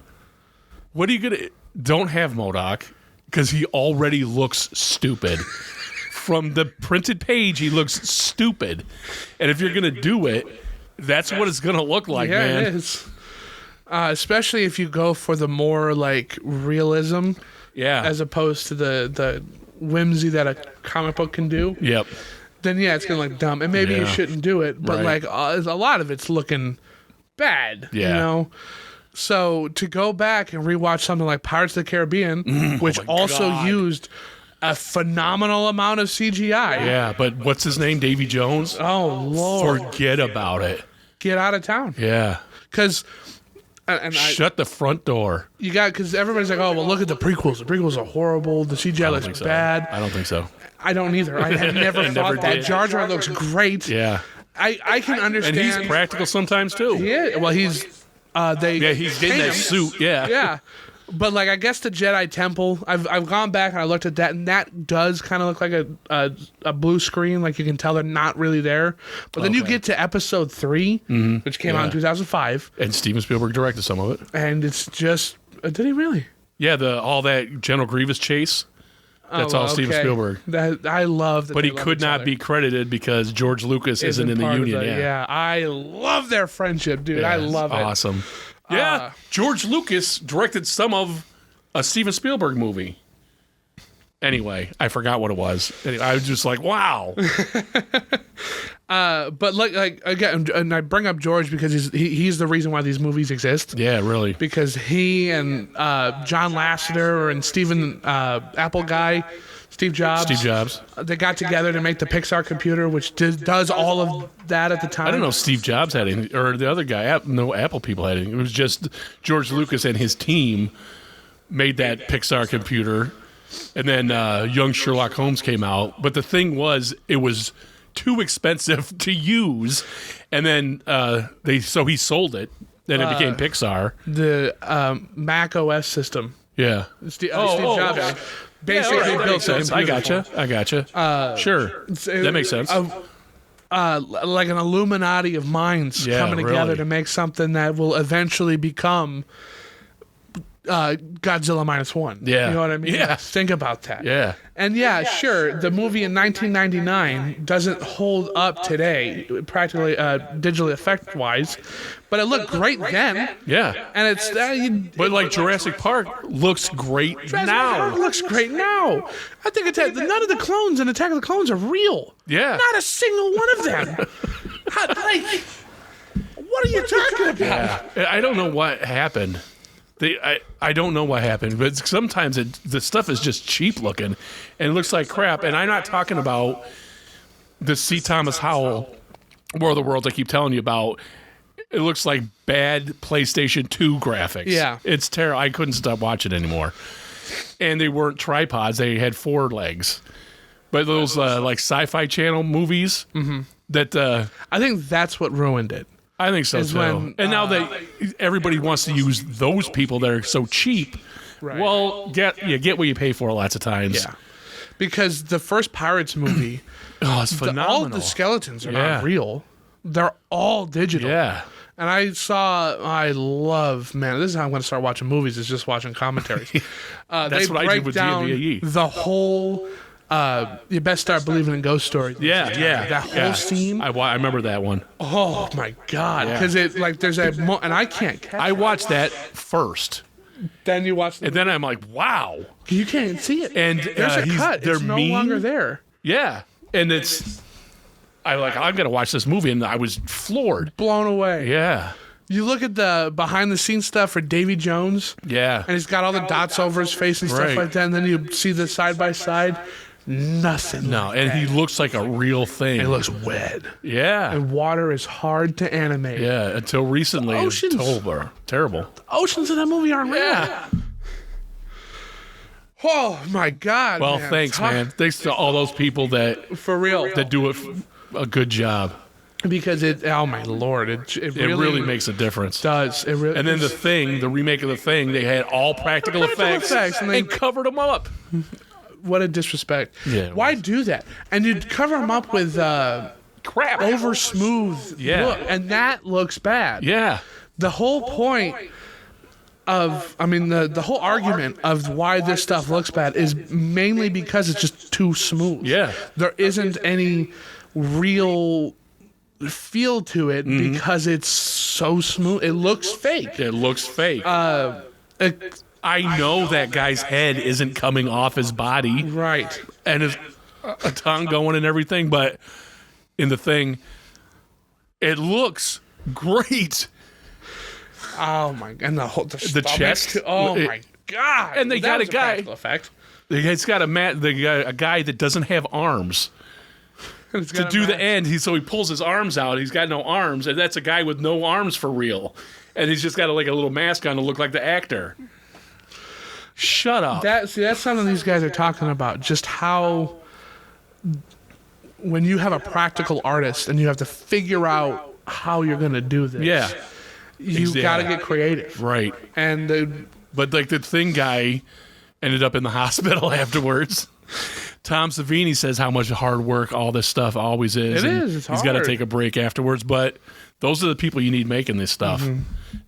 what are you gonna? Don't have MODOK because he already looks stupid. From the printed page, he looks stupid. And if you're gonna do it, that's what it's gonna look like,
yeah,
man.
it is. Especially if you go for the more like realism,
Yeah.
as opposed to the whimsy that a comic book can do.
Yep.
Then yeah, it's gonna look dumb, and maybe you
Yeah.
shouldn't do it. But
Right.
like a lot of it's looking bad.
Yeah.
You know. So to go back and rewatch something like Pirates of the Caribbean, which
my
also
God.
used a phenomenal amount of CGI.
Yeah, but what's his name? Davy Jones?
Oh Lord,
Forget about it.
get out of town.
Yeah.
Because.
Shut the front door.
You got because everybody's like, oh well, look at the prequels. The prequels are horrible. The CGI
I think
looks
so.
bad.
I don't think so.
I don't either. I have never thought
never
that.
did.
Jar Jar looks great.
Yeah.
I can understand.
And he's practical sometimes too.
Yeah. Well, he's they.
Yeah, he's getting
paint
that
him.
suit. Yeah.
Yeah. But like I guess the Jedi Temple, I've gone back and I looked at that, and that does kind of look like a blue screen. Like you can tell they're not really there. But then you
Okay.
get to Episode 3, which came out in
Yeah.
2005,
And Steven Spielberg directed some of it.
and it's just did he really?
Yeah, all that General Grievous chase. That's
Oh,
all Steven
okay.
Spielberg.
That I love that.
But
they
he
love
could
each
not
other.
be credited because George Lucas isn't in the
part of
union.
yeah, I love their friendship, dude. I
it's
love it.
awesome. Yeah, George Lucas directed some of a Steven Spielberg movie. Anyway, I forgot what it was. Anyway, I was just like, wow.
But like again, and I bring up George because he's the reason why these movies exist.
Yeah, really.
Because he and John Lasseter and Steve Jobs.
Steve Jobs.
They got together to make the Pixar computer, which does all of that at the time.
I don't know if Steve Jobs had anything, or the other guy, no Apple people had anything. It was just George Lucas and his team made that Pixar computer. And then young Sherlock Holmes came out. But the thing was, it was too expensive to use. And then he sold it. Then it became Pixar.
The Mac OS system.
Yeah.
Steve Jobs
okay.
basically
That
built
makes sense.
the
I
computer
gotcha. I gotcha. Sure. That makes sense.
Like an Illuminati of minds
Yeah,
coming together
really.
to make something that will eventually become Godzilla -1.
Yeah.
You know what I mean?
Yeah.
Think about that.
Yeah.
And yeah, sure, the movie in 1999 doesn't hold up today, practically digitally effect-wise, but it looked great then.
Yeah.
And it's
But like Jurassic Park looks great now.
It looks great now. I think none of the clones in Attack of the Clones are real.
Yeah.
Not a single one of them. What are you talking about?
I don't know what happened. I don't know what happened, but sometimes the stuff is just cheap looking and it looks like crap. And I'm not talking about the C. Thomas Howell War of the Worlds I keep telling you about. It looks like bad PlayStation 2 graphics.
Yeah.
It's terrible. I couldn't stop watching anymore. And they weren't tripods. They had 4 legs. But those like Sci-Fi Channel movies that
I think that's what ruined it.
I think so
Is
too.
when,
And now everybody wants to use those people that are so cheap.
Right.
Well, get what you pay for lots of times.
Yeah. Because the first Pirates movie,
Oh, it's phenomenal.
all of the skeletons are
Yeah.
not real. They're all digital.
Yeah.
And I love, man, this is how I'm going to start watching movies, is just watching commentaries.
That's
they
what I did
break
with
down
DVE.
the whole, you best start believing in ghost stories.
Yeah.
That whole scene.
I remember that one.
Oh my God.
Yeah.
Because there's a, and I can't catch
I
it.
watched that first.
Then you watch the
And then I'm like, wow.
you can't see it.
And
there's a cut.
they're
It's no
mean.
longer there.
Yeah. And I'm going to watch this movie. And I was floored.
Blown away.
Yeah.
You look at the behind the scenes stuff for Davy Jones,
Yeah.
and he's got all the dots over his face and stuff
Right.
like that, and then you see the side by side. Nothing.
No,
like
and
that.
he looks like a real thing.
It looks wet.
Yeah.
And water is hard to animate.
Yeah. Until recently, it was
Oceans.
terrible.
Oceans in that movie aren't real.
Yeah.
Oh my God.
Well,
man.
thanks, man. Thanks to all those people that
For real.
do a good job.
because oh my lord, it
really makes a difference.
does. It really,
And then the remake of The Thing, they had all practical effects
and they
covered them up.
what a disrespect.
Yeah, it
Why
was.
do that? And you'd cover them up with
Crap.
over smooth look, and that looks bad.
Yeah.
The whole point of, the whole argument of why this stuff looks bad is mainly because it's just too smooth.
Yeah.
There isn't any real feel to it because it's so smooth. It looks fake.
It looks fake.
It-
I know that guy's head isn't coming off his body
right.
and his a tongue going and everything, but in The Thing, it looks great.
Oh my! And the stomach,
chest.
Oh my god!
And they got a
was
guy-
practical effect.
It's got a guy that doesn't have arms.
It's
To
got a
do the
match.
end, so he pulls his arms out. He's got no arms, and that's a guy with no arms for real. And he's just got a little mask on to look like the actor. Shut up.
That's something these guys are talking about. Just how when you have a practical artist and you have to figure out how you're going to do this.
Yeah.
You got to get creative.
Right.
And
But the Thing guy ended up in the hospital afterwards. Tom Savini says how much hard work all this stuff always is.
It
and
is. It's
he's got to
hard.
take a break afterwards. But those are the people you need making this stuff,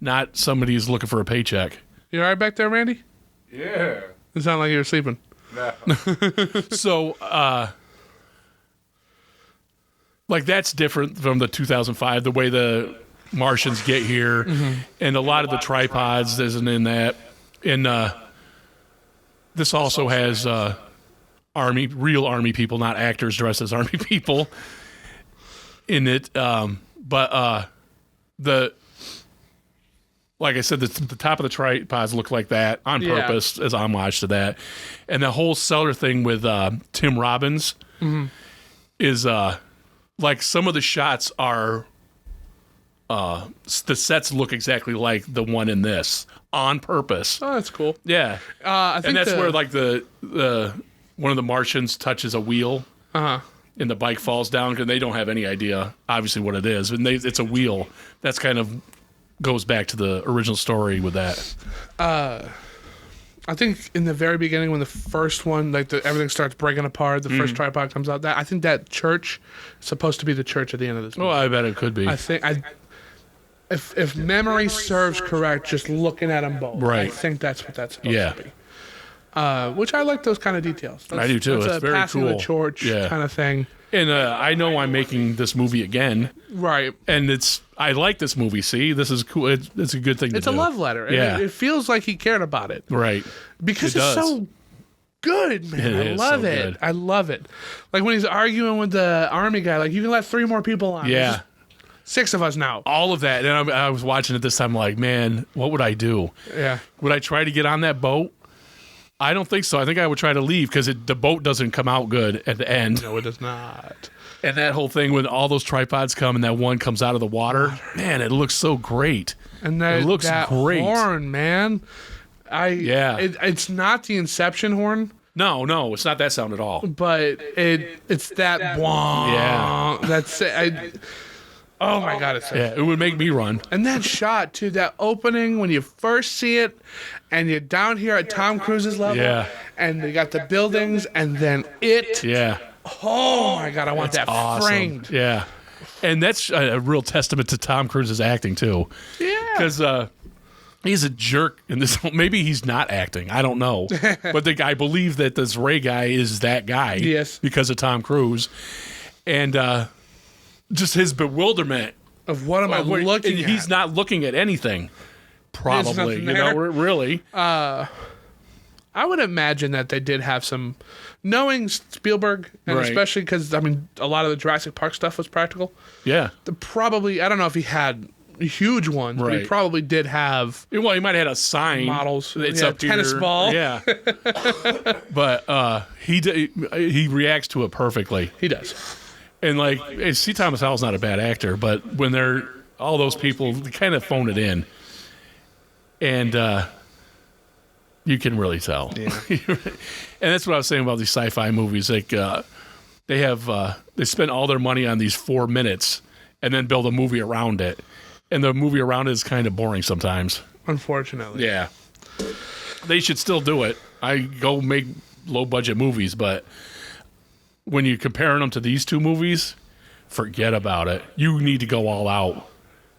not somebody who's looking for a paycheck.
you all right back there, Randy?
Yeah.
It sounded like you were sleeping.
So, that's different from the 2005, the way the Martians get here, and a lot of the tripods isn't in that. And this also has real army people, not actors dressed as army people, in it. But like I said, the top of the tripods look like that on
Yeah.
purpose as homage to that. And the whole cellar thing with Tim Robbins is like some of the shots are the sets look exactly like the one in this on purpose.
Oh, that's cool.
Yeah.
I think
And that's where like the one of the Martians touches a wheel and the bike falls down because they don't have any idea obviously what it is. And it's a wheel. That's kind of goes back to the original story with that.
I think in the very beginning when the first one, everything starts breaking apart, the first tripod comes out. I think that church is supposed to be the church at the end of this movie.
Oh, I bet it could be.
I think if memory serves correct, just looking at them both, I
Right.
think that's what that's supposed
Yeah.
to be. Which I like those kind of details.
I do too.
That's
It's
a
very
passing
cool.
the torch
Yeah.
kind of thing.
And I know I'm making this movie again,
Right.
and I like this movie. See, this is cool. It's a good thing
It's
to
a
do.
love letter. And
Yeah.
it feels like he cared about it.
Right.
Because
It
it's
does.
so good, man.
It
I
is
love
so
it.
good.
I love it. Like when he's arguing with the army guy, like you can let 3 more people on. There's
Yeah.
just 6 of us now.
All of that. And I was watching it this time like, man, what would I do?
Yeah.
Would I try to get on that boat? I don't think so. I think I would try to leave because the boat doesn't come out good at the end.
No, it does not.
And that whole thing when all those tripods come and that one comes out of the water, man, it looks so great.
And that,
It looks
that
great.
horn, man. It's not the Inception horn,
No, it's not that sound at all.
but it's that wah.
Yeah.
That's it. Oh my god, it's so
Yeah, it would make me run.
And that shot too, that opening when you first see it, and you're down here at Tom Cruise's level,
Yeah.
and they got the buildings, and then it.
Yeah.
Oh my god, I want that
Awesome.
framed.
Yeah. And that's a real testament to Tom Cruise's acting too.
Yeah.
Because he's a jerk in this. Maybe he's not acting. I don't know. But I believe that this Ray guy is that guy.
Yes.
Because of Tom Cruise. And just his bewilderment.
Of what am I looking
and
at?
he's not looking at anything. Probably.
nothing
You know,
there.
really.
I would imagine that they did have some, knowing Spielberg, and
Right.
especially because a lot of the Jurassic Park stuff was practical.
Yeah.
Probably, I don't know if he had huge ones, but he
Right.
probably did have
Well, he might have had a sign.
models.
It's
Yeah,
up
tennis
here.
ball.
Yeah. But he reacts to it perfectly.
He does.
And like, C. Thomas Howell's not a bad actor, but when they're all those people, they kind of phone it in, and you can really tell.
Yeah.
And that's what I was saying about these sci-fi movies. Like they spend all their money on these 4 minutes, and then build a movie around it. And the movie around it is kind of boring sometimes.
Unfortunately.
Yeah. They should still do it. I go make low-budget movies, but when you're comparing them to these two movies, forget about it. You need to go all out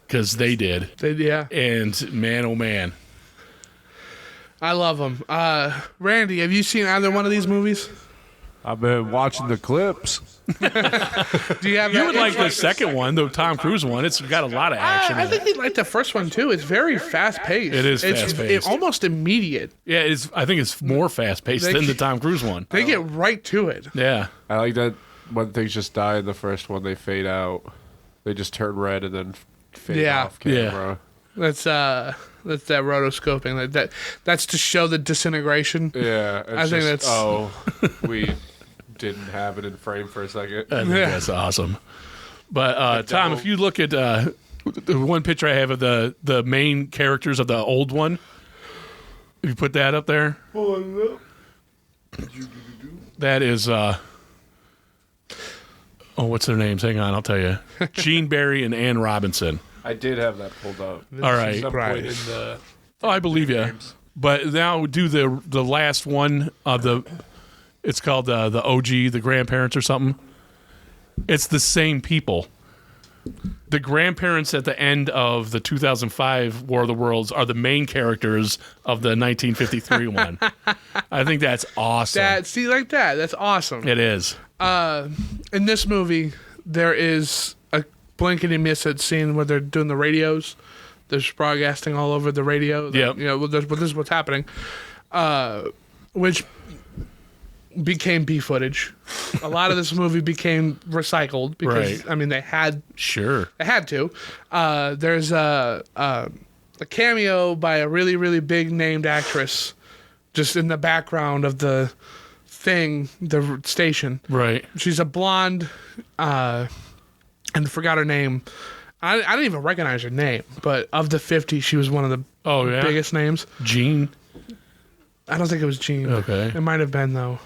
because they did.
Yeah.
And man, oh man.
I love them. Randy, have you seen either one of these movies?
I've been watching the clips.
Do you have?
You would like the second one, the Tom Cruise one. It's got a lot of action
I
in
think
it.
you'd like the first one too. It's very fast paced.
It is fast-paced.
It's almost immediate.
Yeah, I think it's more fast-paced than the Tom Cruise one.
They get right to it.
Yeah.
I like that when things just die in the first one, they fade out. They just turn red and then fade off camera.
That's that rotoscoping. That's to show the disintegration.
Yeah.
I think that's.
Oh, we didn't have it in frame for a second.
I think that's awesome. But Tom, if you look at the one picture I have of the main characters of the old one, if you put that up there, that is what's their names? Hang on, I'll tell you. Gene Barry and Ann Robinson.
I did have that pulled up.
All right.
Some point in the
I believe you.
games.
But now do the last one of the. It's called the OG, the grandparents or something. It's the same people. The grandparents at the end of the 2005 War of the Worlds are the main characters of the 1953 one. I think that's awesome.
That's awesome.
It is.
In this movie, there is a blink and you miss it scene where they're doing the radios. They're broadcasting all over the radio.
Yep.
This is what's happening. Which became B footage. A lot of this movie became recycled because
Right.
they had
Sure.
to. There's a cameo by a really, really big named actress just in the background of the station.
Right.
She's a blonde, and forgot her name. I didn't even recognize her name, but of the 50, she was one of the biggest names.
Gene.
I don't think it was Gene.
Okay.
It might have been, though.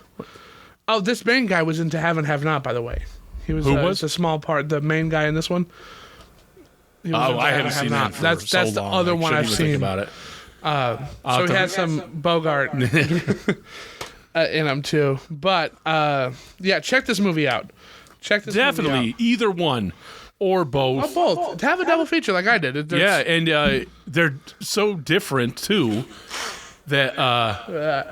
Oh, this main guy was into Have and Have Not, by the way. He was,
Who was?
It's a small part. The main guy in this one. He was into
I
Have
haven't
and Have
seen
Not.
that for
That's
so
the
long.
other
I
one
shouldn't
I've
even think
seen.
about it.
So he has some Bogart in him, too. But, check this movie out.
Definitely. Either one or both.
Both. To have a double feature like I did.
Yeah, and they're so different, too, that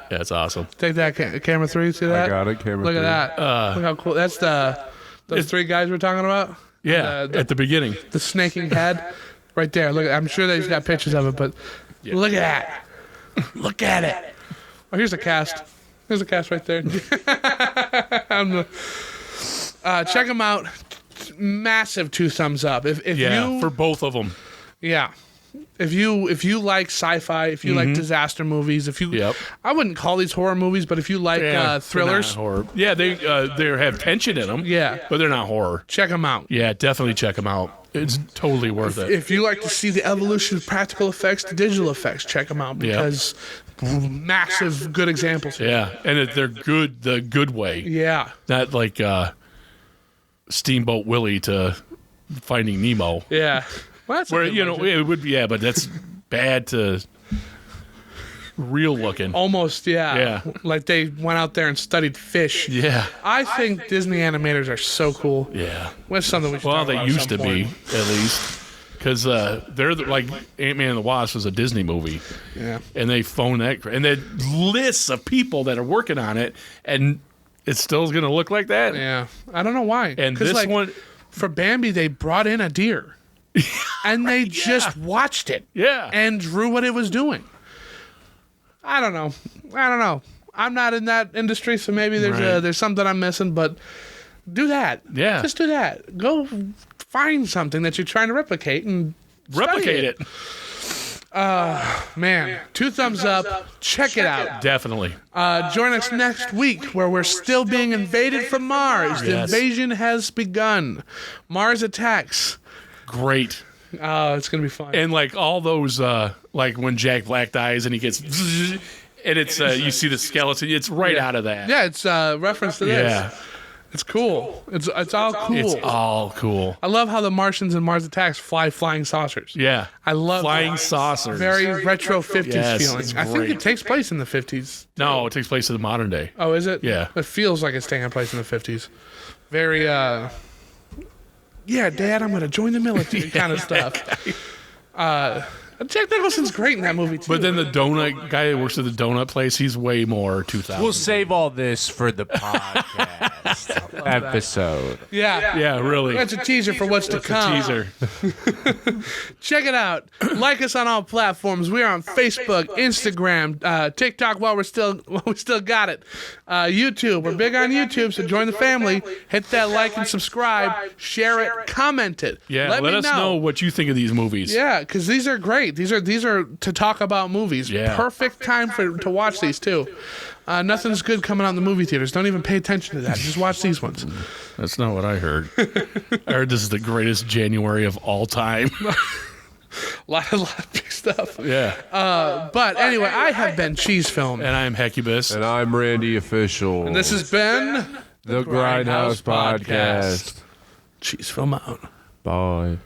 that's awesome.
Take that camera 3. See that?
I got it. Camera
Look
three.
at that. Look how cool. That's those 3 guys we're talking about.
Yeah, at the beginning.
The snaking head, right there. Look, I'm sure they've got pictures of it, but look at that. Look at it. Oh, here's a cast. There's a cast right there. Check them out. Massive 2 thumbs up. If you
for both of them.
Yeah. If you like sci-fi, if you like disaster movies, I wouldn't call these horror movies, but if you like thrillers,
horror. Yeah, they have tension in them.
Yeah.
But they're not horror.
check them out.
Yeah, definitely check them out. It's totally worth it.
If you like to see the evolution of practical effects to digital effects, check them out because massive good examples.
Yeah, and they're good the good way.
Yeah.
Not like Steamboat Willie to Finding Nemo.
Yeah. Well, that's a
Where,
good one,
it would be, but that's bad to real looking.
almost, yeah.
Yeah.
Like they went out there and studied fish.
Yeah.
I think Disney animators are so cool.
Yeah.
That's something we should
Well,
talk
they
about
used to
at some
be,
point.
at least. Because they're like Ant-Man and the Wasp was a Disney movie.
Yeah.
And they phone that. And then lists of people that are working on it. And it's still going to look like that.
Yeah. I don't know why.
And
'Cause,
this one.
For Bambi, they brought in a deer. And they just watched it.
Yeah.
And drew what it was doing. I don't know. I'm not in that industry, so maybe there's something I'm missing, but do that.
Yeah.
Just do that. Go find something that you're trying to replicate and
Replicate it.
Man, 2 thumbs up. Check it out.
Definitely.
Join us next week where we're still being invaded from Mars. The
Yes.
invasion has begun. Mars attacks.
Great.
Oh, it's going to be fun.
And like all those, like when Jack Black dies and he gets, and it's you see the skeleton. It's right out of that.
Yeah, it's reference to this.
Yeah.
It's cool. It's all cool.
It's all cool.
I love how the Martians in Mars Attacks fly flying saucers.
Yeah.
I love
flying saucers.
Very retro 50s
Yes,
feeling.
it's
I think
great.
it takes place in the 50s.
No, it takes place in the modern day.
Oh, is it?
Yeah.
It feels like it's taking place in the 50s. Very, yeah, Dad, I'm going to join the military kind of stuff. Jack Nicholson's great in that movie, too.
But then the donut guy that works at the donut place, he's way more 2000.
We'll save all this for the podcast episode.
Yeah.
Yeah, really.
That's a teaser for what's to come.
Teaser.
Check it out. Like us on all platforms. We are on Facebook, Instagram, TikTok while we still got it. YouTube. We're big on YouTube, so join the family. Hit that like and subscribe. Share it. Comment it.
Yeah,
let
let
me
us know what you think of these movies.
Yeah, because these are great. These are to talk about movies.
Yeah.
Perfect time to watch these too. Nothing's good coming out in the movie theaters. Don't even pay attention to that. Just watch these ones.
That's not what I heard. I heard this is the greatest January of all time.
A lot of big stuff.
Yeah.
But anyway, I have been Cheese Film.
And I'm Hecubus.
And I'm Randy Official.
And this has been
the Grindhouse Podcast.
Cheese Film out.
Bye.